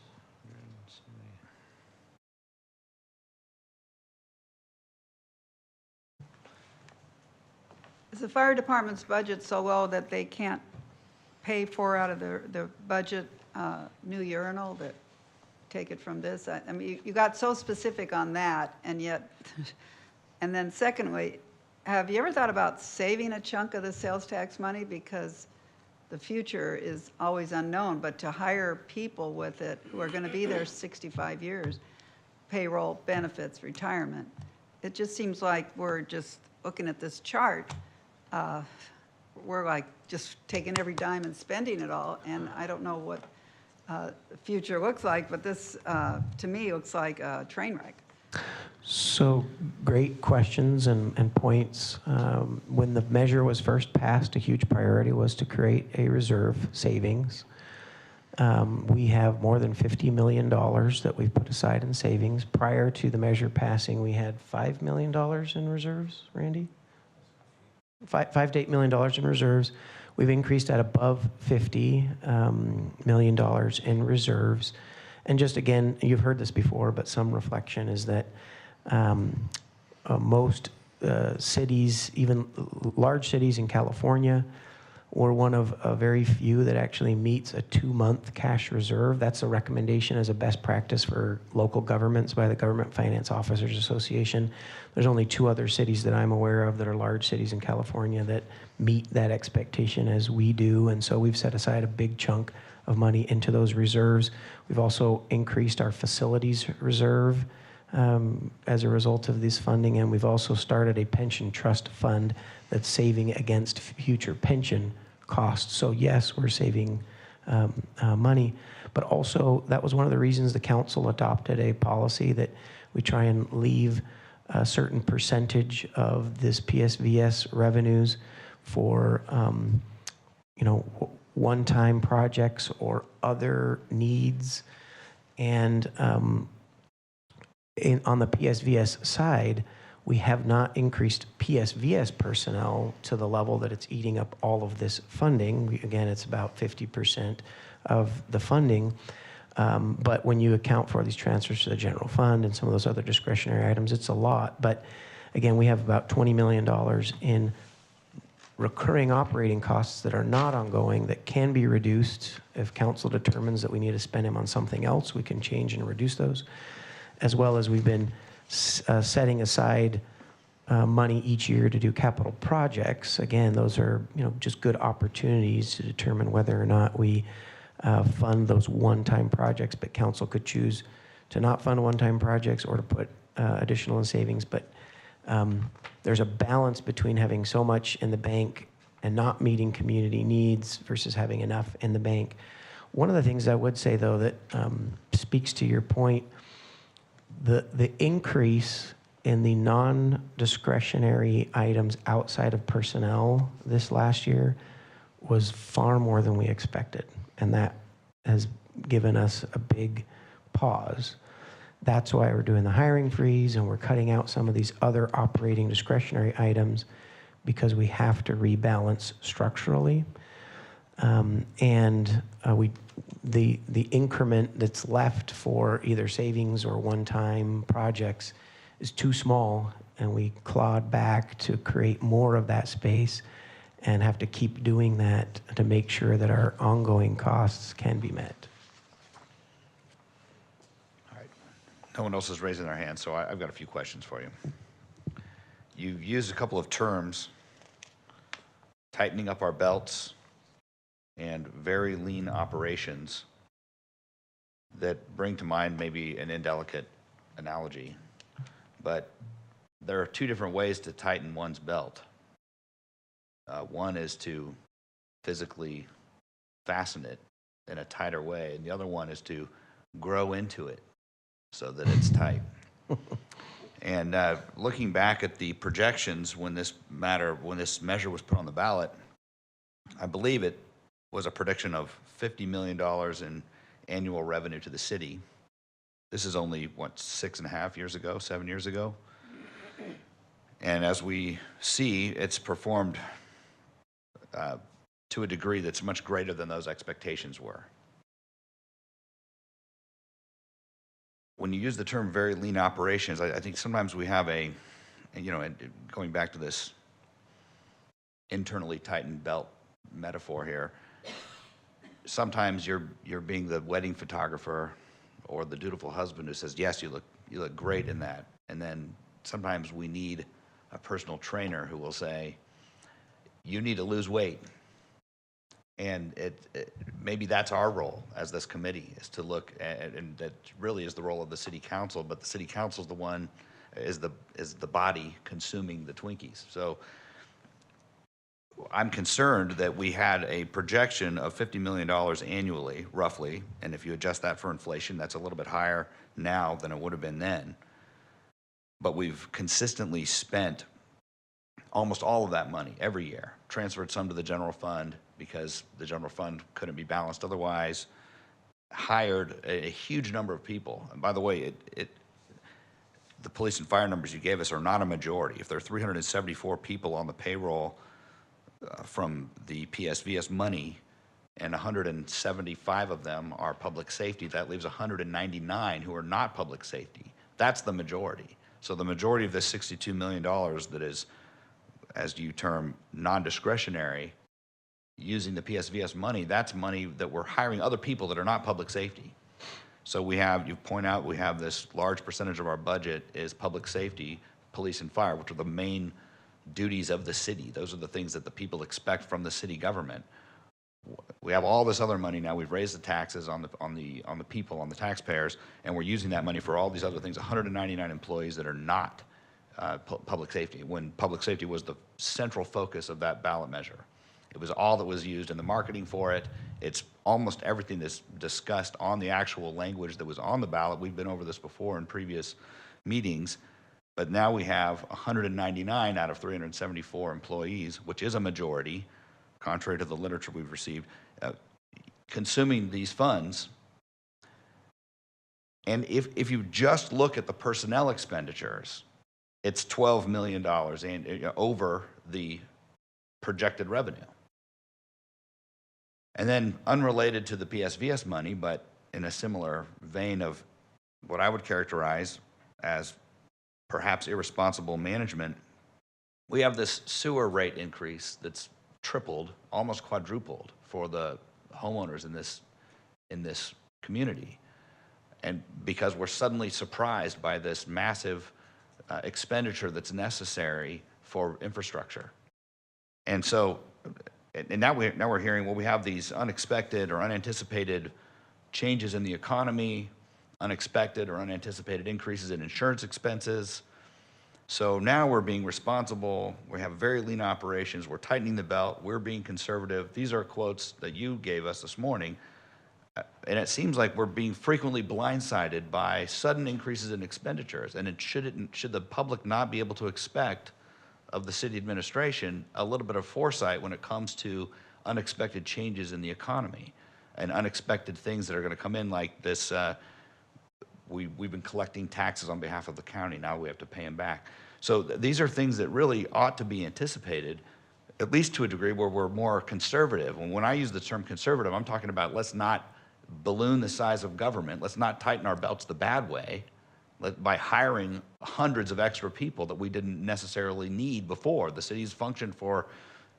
Is the fire department's budget so low that they can't pay for out of their budget new urinal, that take it from this? I mean, you got so specific on that, and yet, and then secondly, have you ever thought about saving a chunk of the sales tax money? Because the future is always unknown, but to hire people with it who are going to be there 65 years, payroll, benefits, retirement, it just seems like we're just looking at this chart. We're like just taking every dime and spending it all, and I don't know what the future looks like, but this, to me, looks like a train wreck. So great questions and points. When the measure was first passed, a huge priority was to create a reserve savings. We have more than $50 million that we've put aside in savings. Prior to the measure passing, we had $5 million in reserves, Randy? $5 to $8 million in reserves. We've increased that above $50 million in reserves. And just again, you've heard this before, but some reflection is that most cities, even large cities in California, we're one of a very few that actually meets a 2-month cash reserve. That's a recommendation as a best practice for local governments by the Government Finance Officers Association. There's only 2 other cities that I'm aware of that are large cities in California that meet that expectation as we do, and so we've set aside a big chunk of money into those reserves. We've also increased our facilities reserve as a result of this funding, and we've also started a pension trust fund that's saving against future pension costs. So yes, we're saving money, but also that was one of the reasons the council adopted a policy that we try and leave a certain percentage of this PSVS revenues for one-time projects or other needs. And on the PSVS side, we have not increased PSVS personnel to the level that it's eating up all of this funding. Again, it's about 50% of the funding. But when you account for these transfers to the general fund and some of those other discretionary items, it's a lot. But again, we have about $20 million in recurring operating costs that are not ongoing that can be reduced. If council determines that we need to spend them on something else, we can change and reduce those. As well as we've been setting aside money each year to do capital projects. Again, those are just good opportunities to determine whether or not we fund those one-time projects, but council could choose to not fund one-time projects or to put additional in savings. But there's a balance between having so much in the bank and not meeting community needs versus having enough in the bank. One of the things I would say, though, that speaks to your point, the increase in the non-discretionary items outside of personnel this last year was far more than we expected, and that has given us a big pause. That's why we're doing the hiring freeze and we're cutting out some of these other operating discretionary items, because we have to rebalance structurally. The increment that's left for either savings or one-time projects is too small, and we clawed back to create more of that space and have to keep doing that to make sure that our ongoing costs can be met. All right. No one else is raising their hand, so I've got a few questions for you. You used a couple of terms, tightening up our belts and very lean operations, that bring to mind maybe an indelicate analogy, but there are 2 different ways to tighten one's belt. One is to physically fasten it in a tighter way, and the other one is to grow into it so that it's tight. And looking back at the projections when this measure was put on the ballot, I believe it was a prediction of $50 million in annual revenue to the city. This is only, 6.5 years ago, 7 years ago? And as we see, it's performed to a degree that's much greater than those expectations were. When you use the term very lean operations, I think sometimes we have and going back to this internally tightened belt metaphor here, sometimes you're being the wedding photographer or the dutiful husband who says, yes, you look great in that. And then sometimes we need a personal trainer who will say, you need to lose weight. And maybe that's our role as this committee, is to look at, and that really is the role of the city council, but the city council is the one, is the body consuming the Twinkies. So I'm concerned that we had a projection of $50 million annually, roughly, and if you adjust that for inflation, that's a little bit higher now than it would have been then. But we've consistently spent almost all of that money every year, transferred some to the general fund because the general fund couldn't be balanced otherwise, hired a huge number of people. And by the way, the police and fire numbers you gave us are not a majority. If there are 374 people on the payroll from the PSVS money, and 175 of them are public safety. That leaves 199 who are not public safety. That's the majority. So the majority of this $62 million that is, as you term, non-discretionary, using the PSVS money, that's money that we're hiring other people that are not public safety. So we have, you point out, we have this large percentage of our budget is public safety, police and fire, which are the main duties of the city. Those are the things that the people expect from the city government. We have all this other money now. We've raised the taxes on the people, on the taxpayers, and we're using that money for all these other things. 199 employees that are not public safety, when public safety was the central focus of that ballot measure. It was all that was used in the marketing for it. It's almost everything that's discussed on the actual language that was on the ballot. We've been over this before in previous meetings, but now we have 199 out of 374 employees, which is a majority, contrary to the literature we've received, consuming these funds. And if you just look at the personnel expenditures, it's $12 million over the projected revenue. And then unrelated to the PSVS money, but in a similar vein of what I would characterize as perhaps irresponsible management, we have this sewer rate increase that's tripled, almost quadrupled for the homeowners in this community. And because we're suddenly surprised by this massive expenditure that's necessary for infrastructure. And so, and now we're hearing, well, we have these unexpected or unanticipated changes in the economy, unexpected or unanticipated increases in insurance expenses. So now we're being responsible. We have very lean operations. We're tightening the belt. We're being conservative. These are quotes that you gave us this morning. And it seems like we're being frequently blindsided by sudden increases in expenditures. And should the public not be able to expect of the city administration a little bit of foresight when it comes to unexpected changes in the economy and unexpected things that are going to come in, like this, we've been collecting taxes on behalf of the county, now we have to pay them back. So these are things that really ought to be anticipated, at least to a degree where we're more conservative. And when I use the term conservative, I'm talking about let's not balloon the size of government, let's not tighten our belts the bad way, by hiring hundreds of extra people that we didn't necessarily need before. The city's functioned for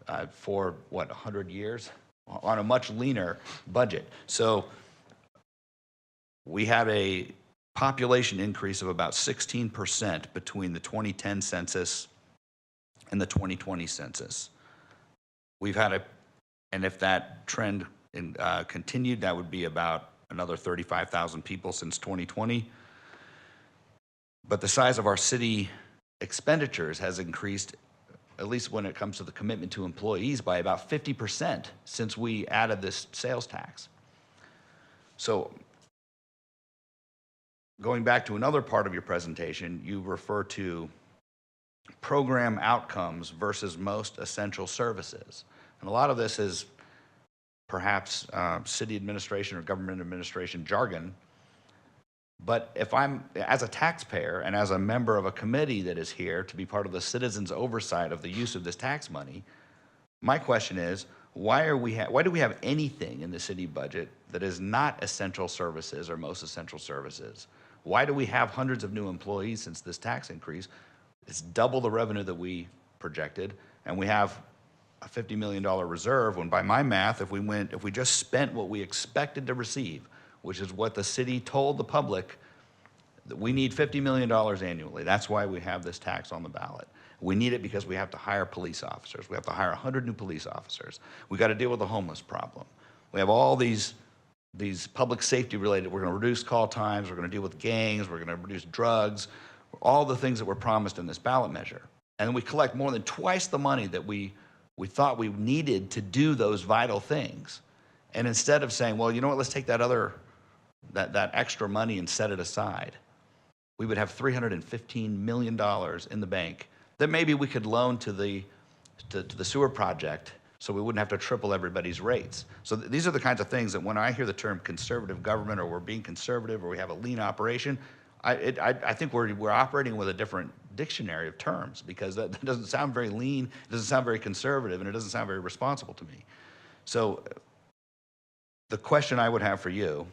what, 100 years on a much leaner budget. So we had a population increase of about 16% between the 2010 census and the 2020 census. We've had and if that trend continued, that would be about another 35,000 people since 2020. But the size of our city expenditures has increased, at least when it comes to the commitment to employees, by about 50% since we added this sales tax. So going back to another part of your presentation, you refer to program outcomes versus most essential services. And a lot of this is perhaps city administration or government administration jargon. But if I'm, as a taxpayer and as a member of a committee that is here to be part of the citizens' oversight of the use of this tax money, my question is, why do we have anything in the city budget that is not essential services or most essential services? Why do we have hundreds of new employees since this tax increase? It's double the revenue that we projected, and we have a $50 million reserve, when by my math, if we just spent what we expected to receive, which is what the city told the public, that we need $50 million annually. That's why we have this tax on the ballot. We need it because we have to hire police officers. We have to hire 100 new police officers. We got to deal with the homeless problem. We have all these public safety related, we're going to reduce call times, we're going to deal with gangs, we're going to reduce drugs, all the things that were promised in this ballot measure. And then we collect more than twice the money that we thought we needed to do those vital things. And instead of saying, well, you know what, let's take that extra money and set it aside, we would have $315 million in the bank that maybe we could loan to the sewer project so we wouldn't have to triple everybody's rates. So these are the kinds of things that when I hear the term conservative government, or we're being conservative, or we have a lean operation, I think we're operating with a different dictionary of terms, because that doesn't sound very lean, it doesn't sound very conservative, and it doesn't sound very responsible to me. So the question I would have for you,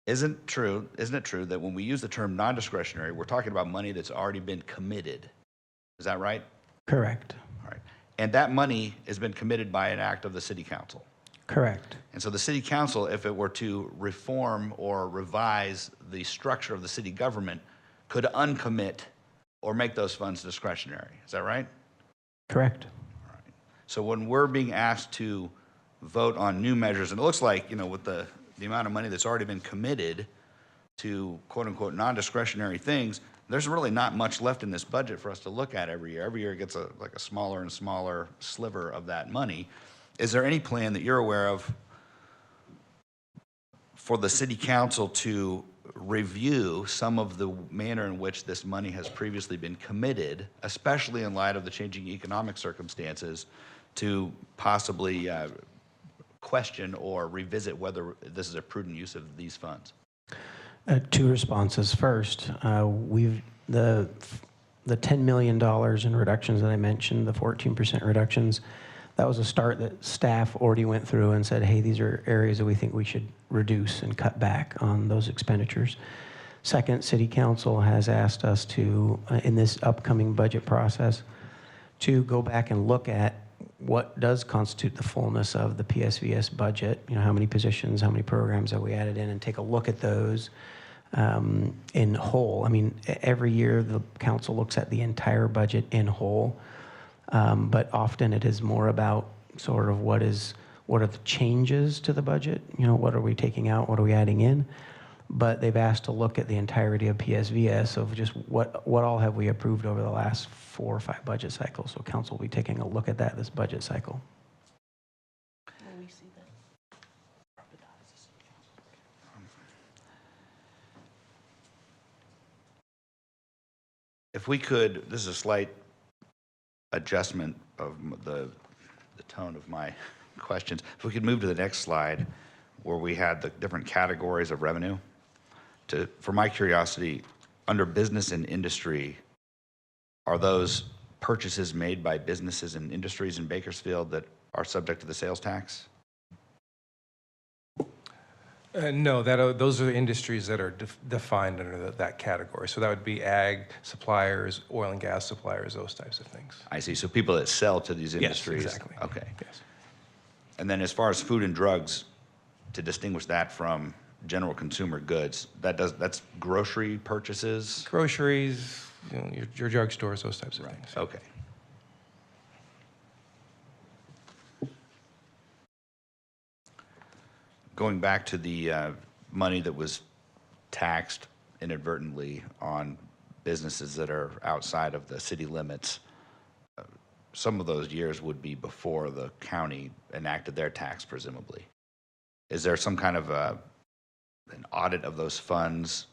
isn't it true that when we use the term non-discretionary, we're talking about money that's already been committed? Is that right? Correct. All right. And that money has been committed by an act of the city council. Correct. And so the city council, if it were to reform or revise the structure of the city government, could uncommit or make those funds discretionary. Is that right? Correct. So when we're being asked to vote on new measures, and it looks like, with the amount of money that's already been committed to quote unquote non-discretionary things, there's really not much left in this budget for us to look at every year. Every year it gets a smaller and smaller sliver of that money. Is there any plan that you're aware of for the city council to review some of the manner in which this money has previously been committed, especially in light of the changing economic circumstances, to possibly question or revisit whether this is a prudent use of these funds? Two responses. First, we've the $10 million in reductions that I mentioned, the 14% reductions. That was a start that staff already went through and said, hey, these are areas that we think we should reduce and cut back on those expenditures. Second, City Council has asked us to, in this upcoming budget process, to go back and look at what does constitute the fullness of the PSVS budget. How many positions, how many programs have we added in, and take a look at those in whole. Every year the council looks at the entire budget in whole. But often it is more about sort of what are the changes to the budget? What are we taking out? What are we adding in? But they've asked to look at the entirety of PSVS of just what all have we approved over the last 4 or 5 budget cycles. So council will be taking a look at that this budget cycle. Will we see that? If we could, this is a slight adjustment of the tone of my questions. If we could move to the next slide where we had the different categories of revenue. For my curiosity, under business and industry, are those purchases made by businesses and industries in Bakersfield that are subject to the sales tax? No, those are the industries that are defined under that category. So that would be ag suppliers, oil and gas suppliers, those types of things. I see. So people that sell to these industries. Yes, exactly. Okay. Yes. And then as far as food and drugs, to distinguish that from general consumer goods, that's grocery purchases? Groceries, your drugstores, those types of things. Okay. Going back to the money that was taxed inadvertently on businesses that are outside of the city limits, some of those years would be before the county enacted their tax, presumably. Is there some kind of an audit of those funds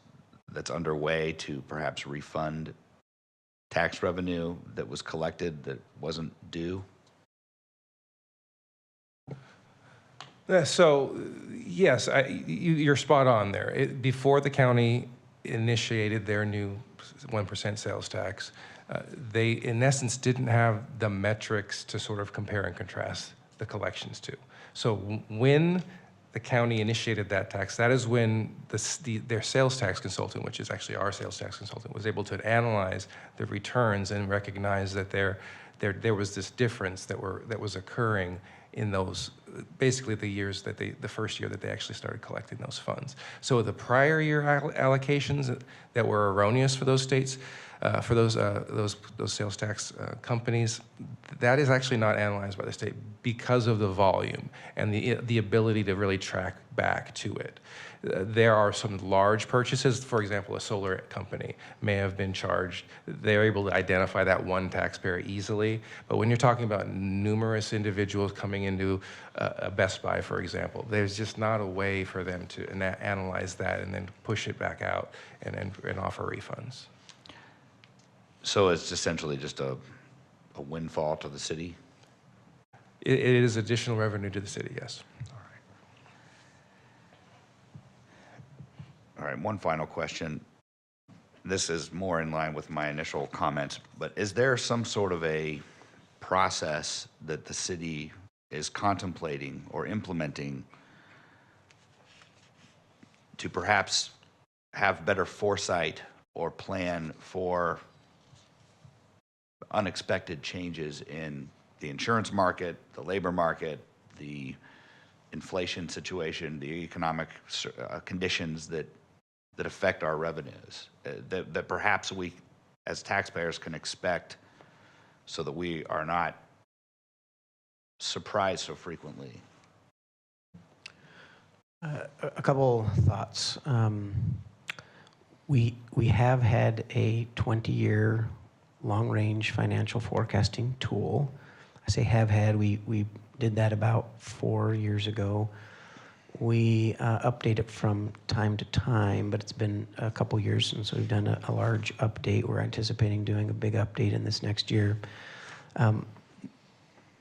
that's underway to perhaps refund tax revenue that was collected that wasn't due? So, yes, you're spot on there. Before the county initiated their new 1% sales tax, they, in essence, didn't have the metrics to sort of compare and contrast the collections to. So when the county initiated that tax, that is when their sales tax consultant, which is actually our sales tax consultant, was able to analyze the returns and recognize that there was this difference that was occurring in those, basically the first year that they actually started collecting those funds. So the prior year allocations that were erroneous for those states, for those sales tax companies, that is actually not analyzed by the state because of the volume and the ability to really track back to it. There are some large purchases. For example, a solar company may have been charged. They're able to identify that one taxpayer easily. But when you're talking about numerous individuals coming into a Best Buy, for example, there's just not a way for them to analyze that and then push it back out and offer refunds. So it's essentially just a windfall to the city? It is additional revenue to the city, yes. All right, one final question. This is more in line with my initial comments, but is there some sort of a process that the city is contemplating or implementing to perhaps have better foresight or plan for unexpected changes in the insurance market, the labor market, the inflation situation, the economic conditions that affect our revenues, that perhaps we as taxpayers can expect, so that we are not surprised so frequently. A couple thoughts. We have had a 20-year long-range financial forecasting tool. I say have had. We did that about 4 years ago. We update it from time to time, but it's been a couple years since we've done a large update. We're anticipating doing a big update in this next year.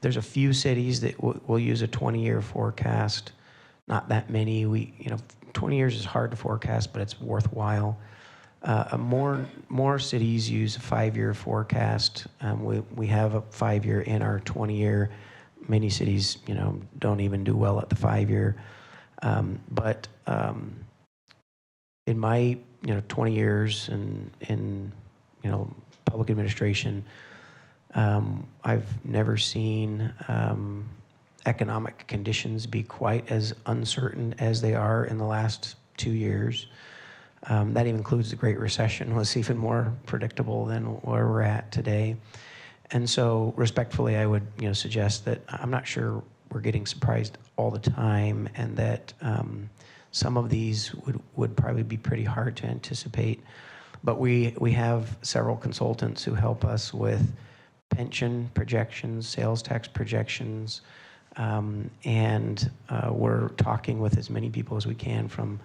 There's a few cities that will use a 20-year forecast. Not that many. 20 years is hard to forecast, but it's worthwhile. More cities use a 5-year forecast. We have a 5-year in our 20-year. Many cities, don't even do well at the 5-year. But in my 20 years in public administration, I've never seen economic conditions be quite as uncertain as they are in the last 2 years. That even includes the Great Recession, was even more predictable than where we're at today. And so respectfully, I would suggest that I'm not sure we're getting surprised all the time, and that some of these would probably be pretty hard to anticipate. But we have several consultants who help us with pension projections, sales tax projections, and we're talking with as many people as we can from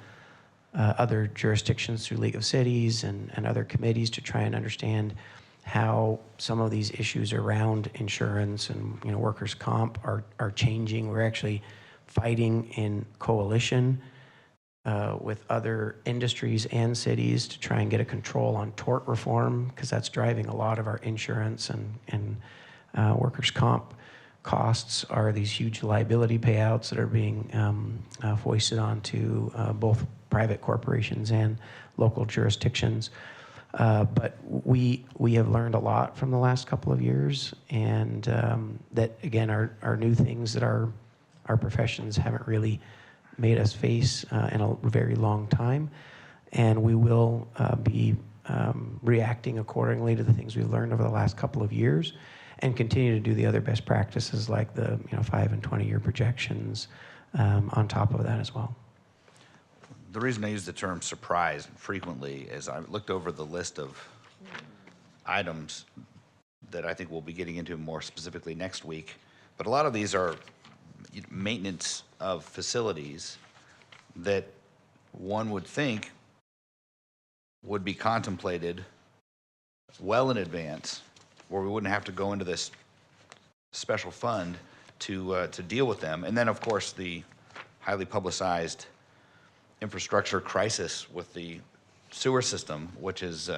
other jurisdictions through League of Cities and other committees to try and understand how some of these issues around insurance and workers' comp are changing. We're actually fighting in coalition with other industries and cities to try and get a control on tort reform, because that's driving a lot of our insurance and workers' comp costs. Are these huge liability payouts that are being foisted onto both private corporations and local jurisdictions. But we have learned a lot from the last couple of years, and that again are new things that our professions haven't really made us face in a very long time, and we will be reacting accordingly to the things we've learned over the last couple of years, and continue to do the other best practices like the 5 and 20-year projections on top of that as well. The reason I use the term surprise frequently is I looked over the list of items that I think we'll be getting into more specifically next week, but a lot of these are maintenance of facilities that one would think would be contemplated well in advance, where we wouldn't have to go into this special fund to deal with them. And then, of course, the highly publicized infrastructure crisis with the sewer system, which has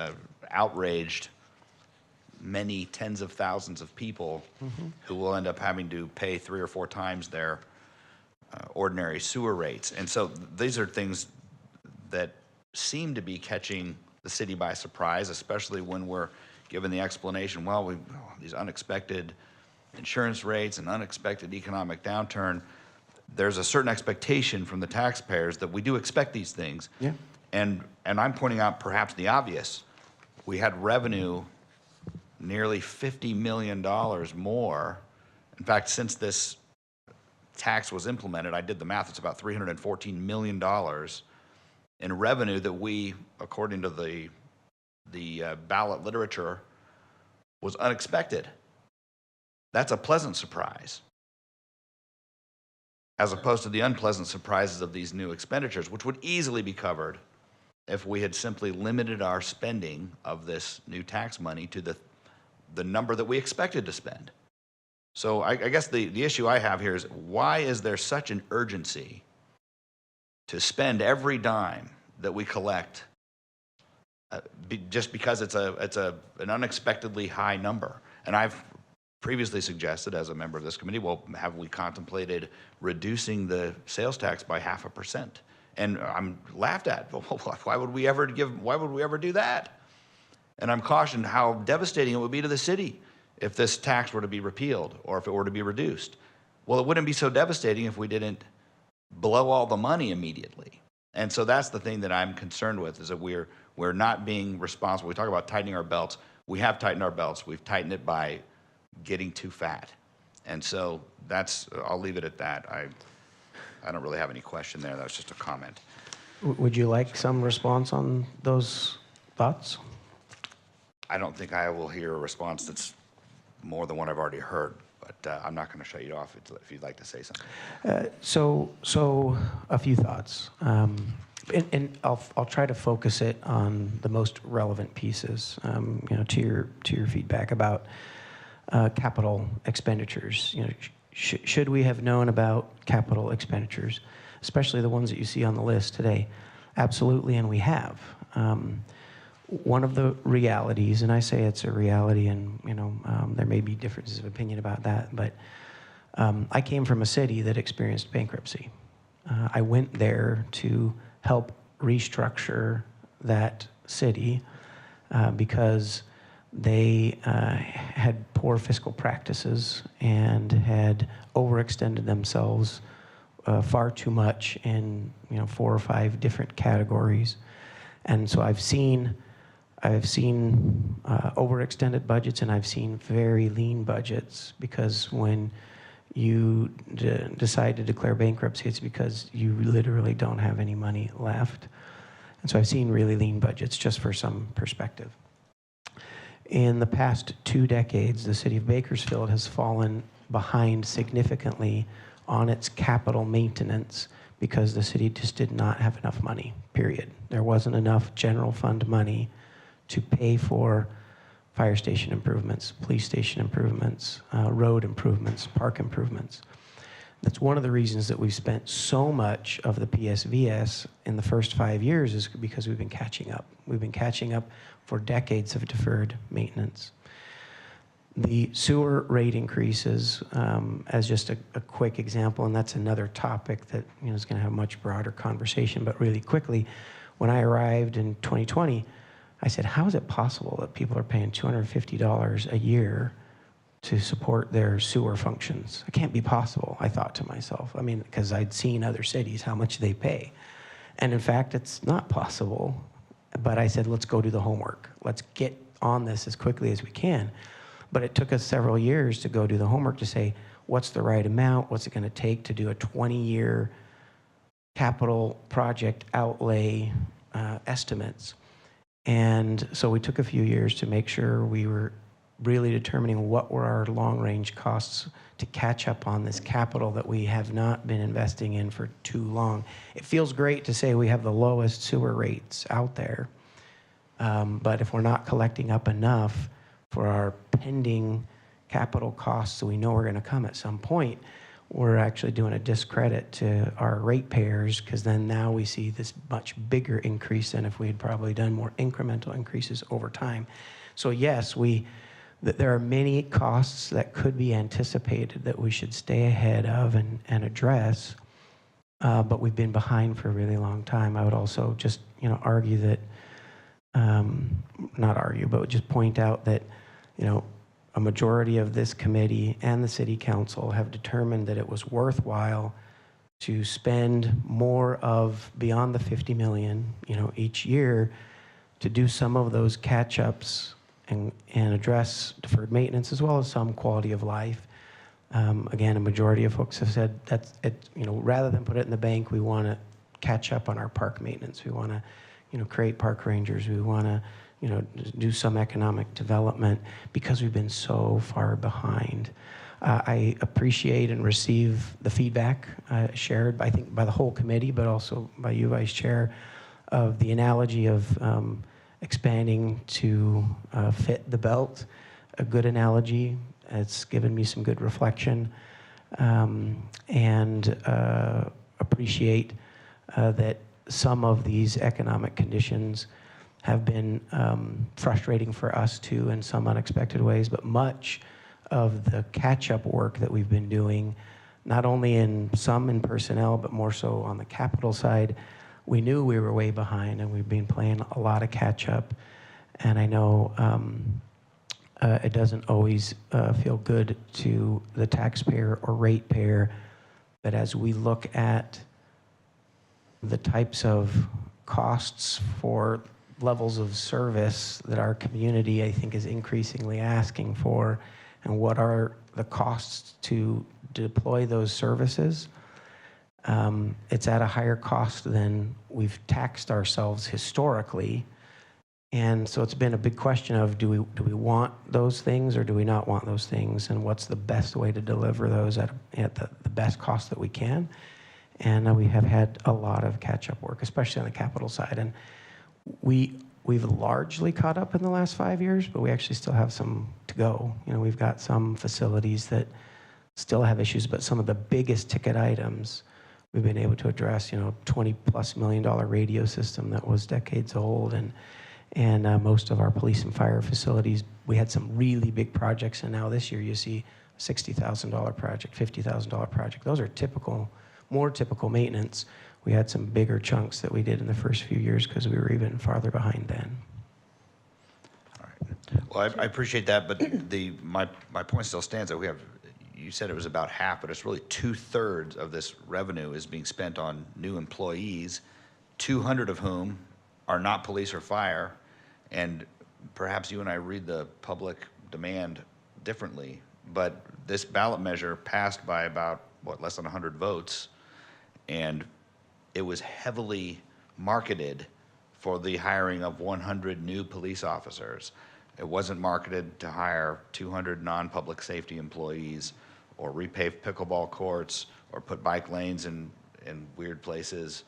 outraged many tens of thousands of people who will end up having to pay 3 or 4 times their ordinary sewer rates. And so these are things that seem to be catching the city by surprise, especially when we're given the explanation, well, these unexpected insurance rates and unexpected economic downturn. There's a certain expectation from the taxpayers that we do expect these things. Yeah. And I'm pointing out perhaps the obvious. We had revenue nearly $50 million more. In fact, since this tax was implemented, I did the math, it's about $314 million in revenue that we, according to the ballot literature, was unexpected. That's a pleasant surprise, as opposed to the unpleasant surprises of these new expenditures, which would easily be covered if we had simply limited our spending of this new tax money to the number that we expected to spend. So I guess the issue I have here is, why is there such an urgency to spend every dime that we collect just because it's an unexpectedly high number? And I've previously suggested as a member of this committee, well, have we contemplated reducing the sales tax by 0.5%? And I'm laughed at. Why would we ever do that? And I'm cautioned how devastating it would be to the city if this tax were to be repealed or if it were to be reduced. Well, it wouldn't be so devastating if we didn't blow all the money immediately. And so that's the thing that I'm concerned with, is that we're not being responsible. We talk about tightening our belts. We have tightened our belts. We've tightened it by getting too fat. And so I'll leave it at that. I don't really have any question there. That was just a comment. Would you like some response on those thoughts? I don't think I will hear a response that's more than what I've already heard, but I'm not going to shut you off if you'd like to say something. So a few thoughts. And I'll try to focus it on the most relevant pieces, to your feedback about capital expenditures. Should we have known about capital expenditures, especially the ones that you see on the list today? Absolutely, and we have. One of the realities, and I say it's a reality, and there may be differences of opinion about that, but I came from a city that experienced bankruptcy. I went there to help restructure that city because they had poor fiscal practices and had overextended themselves far too much in 4 or 5 different categories. And so I've seen overextended budgets, and I've seen very lean budgets, because when you decide to declare bankruptcy, it's because you literally don't have any money left. And so I've seen really lean budgets, just for some perspective. In the past 2 decades, the city of Bakersfield has fallen behind significantly on its capital maintenance because the city just did not have enough money, period. There wasn't enough general fund money to pay for fire station improvements, police station improvements, road improvements, park improvements. That's one of the reasons that we've spent so much of the PSVS in the first 5 years, is because we've been catching up. We've been catching up for decades of deferred maintenance. The sewer rate increases, as just a quick example, and that's another topic that is going to have a much broader conversation, but really quickly, when I arrived in 2020, I said, how is it possible that people are paying $250 a year to support their sewer functions? It can't be possible, I thought to myself. Because I'd seen other cities, how much they pay. And in fact, it's not possible. But I said, let's go do the homework. Let's get on this as quickly as we can. But it took us several years to go do the homework to say, what's the right amount? What's it going to take to do a 20-year capital project outlay estimates? And so we took a few years to make sure we were really determining what were our long-range costs to catch up on this capital that we have not been investing in for too long. It feels great to say we have the lowest sewer rates out there, but if we're not collecting up enough for our pending capital costs, so we know we're going to come at some point, we're actually doing a discredit to our ratepayers, because then now we see this much bigger increase than if we had probably done more incremental increases over time. So yes, there are many costs that could be anticipated that we should stay ahead of and address, but we've been behind for a really long time. I would also just argue that, not argue, but just point out that a majority of this committee and the city council have determined that it was worthwhile to spend more of beyond the 50 million, each year, to do some of those catch-ups and address deferred maintenance, as well as some quality of life. Again, a majority of folks have said that's it. Rather than put it in the bank, we want to catch up on our park maintenance. We want to, create park rangers. We want to, do some economic development, because we've been so far behind. I appreciate and receive the feedback shared, I think, by the whole committee, but also by you, Vice Chair, of the analogy of expanding to fit the belt. A good analogy. It's given me some good reflection, and appreciate that some of these economic conditions have been frustrating for us too in some unexpected ways, but much of the catch-up work that we've been doing, not only in personnel, but more so on the capital side. We knew we were way behind, and we've been playing a lot of catch-up. And I know it doesn't always feel good to the taxpayer or ratepayer, but as we look at the types of costs for levels of service that our community, I think, is increasingly asking for, and what are the costs to deploy those services, it's at a higher cost than we've taxed ourselves historically. And so it's been a big question of, do we want those things or do we not want those things? And what's the best way to deliver those at the best cost that we can? And we have had a lot of catch-up work, especially on the capital side. And we've largely caught up in the last 5 years, but we actually still have some to go. We've got some facilities that still have issues, but some of the biggest ticket items we've been able to address. $20+ million radio system that was decades old, and most of our police and fire facilities, we had some really big projects, and now this year you see a $60,000 project, $50,000 project. Those are more typical maintenance. We had some bigger chunks that we did in the first few years because we were even farther behind then. All right. Well, I appreciate that, but my point still stands that you said it was about half, but it's really 2/3 of this revenue is being spent on new employees, 200 of whom are not police or fire, and perhaps you and I read the public demand differently, but this ballot measure passed by about, less than 100 votes, and it was heavily marketed for the hiring of 100 new police officers. It wasn't marketed to hire 200 non-public safety employees or repave pickleball courts or put bike lanes in weird places.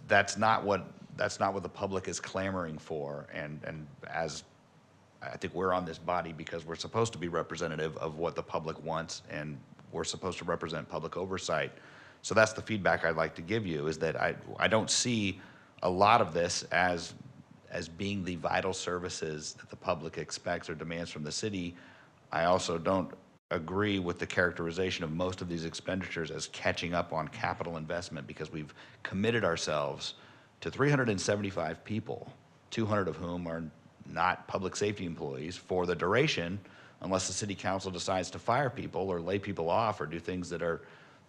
That's not what the public is clamoring for. And as I think we're on this body because we're supposed to be representative of what the public wants, and we're supposed to represent public oversight. So that's the feedback I'd like to give you, is that I don't see a lot of this as being the vital services that the public expects or demands from the city. I also don't agree with the characterization of most of these expenditures as catching up on capital investment, because we've committed ourselves to 375 people, 200 of whom are not public safety employees, for the duration, unless the city council decides to fire people or lay people off or do things that are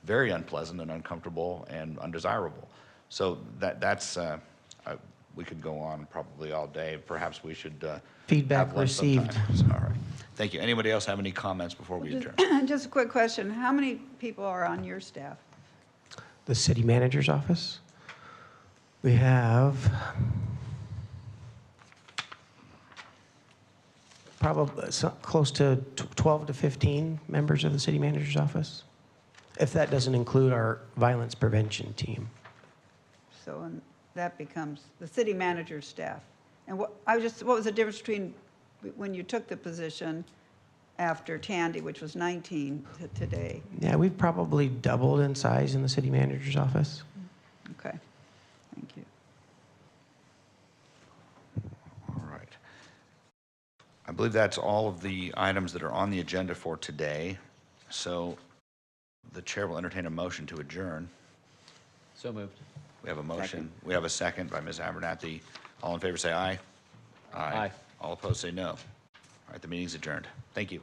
very unpleasant and uncomfortable and undesirable. So that's we could go on probably all day. Perhaps we should Feedback have lunch received. sometime. All right. Thank you. Anybody else have any comments before we adjourn? Just a quick question. How many people are on your staff? The city manager's office, we have probably close to 12 to 15 members of the city manager's office, if that doesn't include our violence prevention team. So and that becomes the city manager's staff. And what was the difference between when you took the position after Tandy, which was 19, to today? Yeah, we've probably doubled in size in the city manager's office. Okay, thank you. All right. I believe that's all of the items that are on the agenda for today. So the chair will entertain a motion to adjourn. So moved. We have a motion. We have a second by Ms. Abernathy. All in favor say aye. Aye. All opposed say no. All right, the meeting's adjourned. Thank you.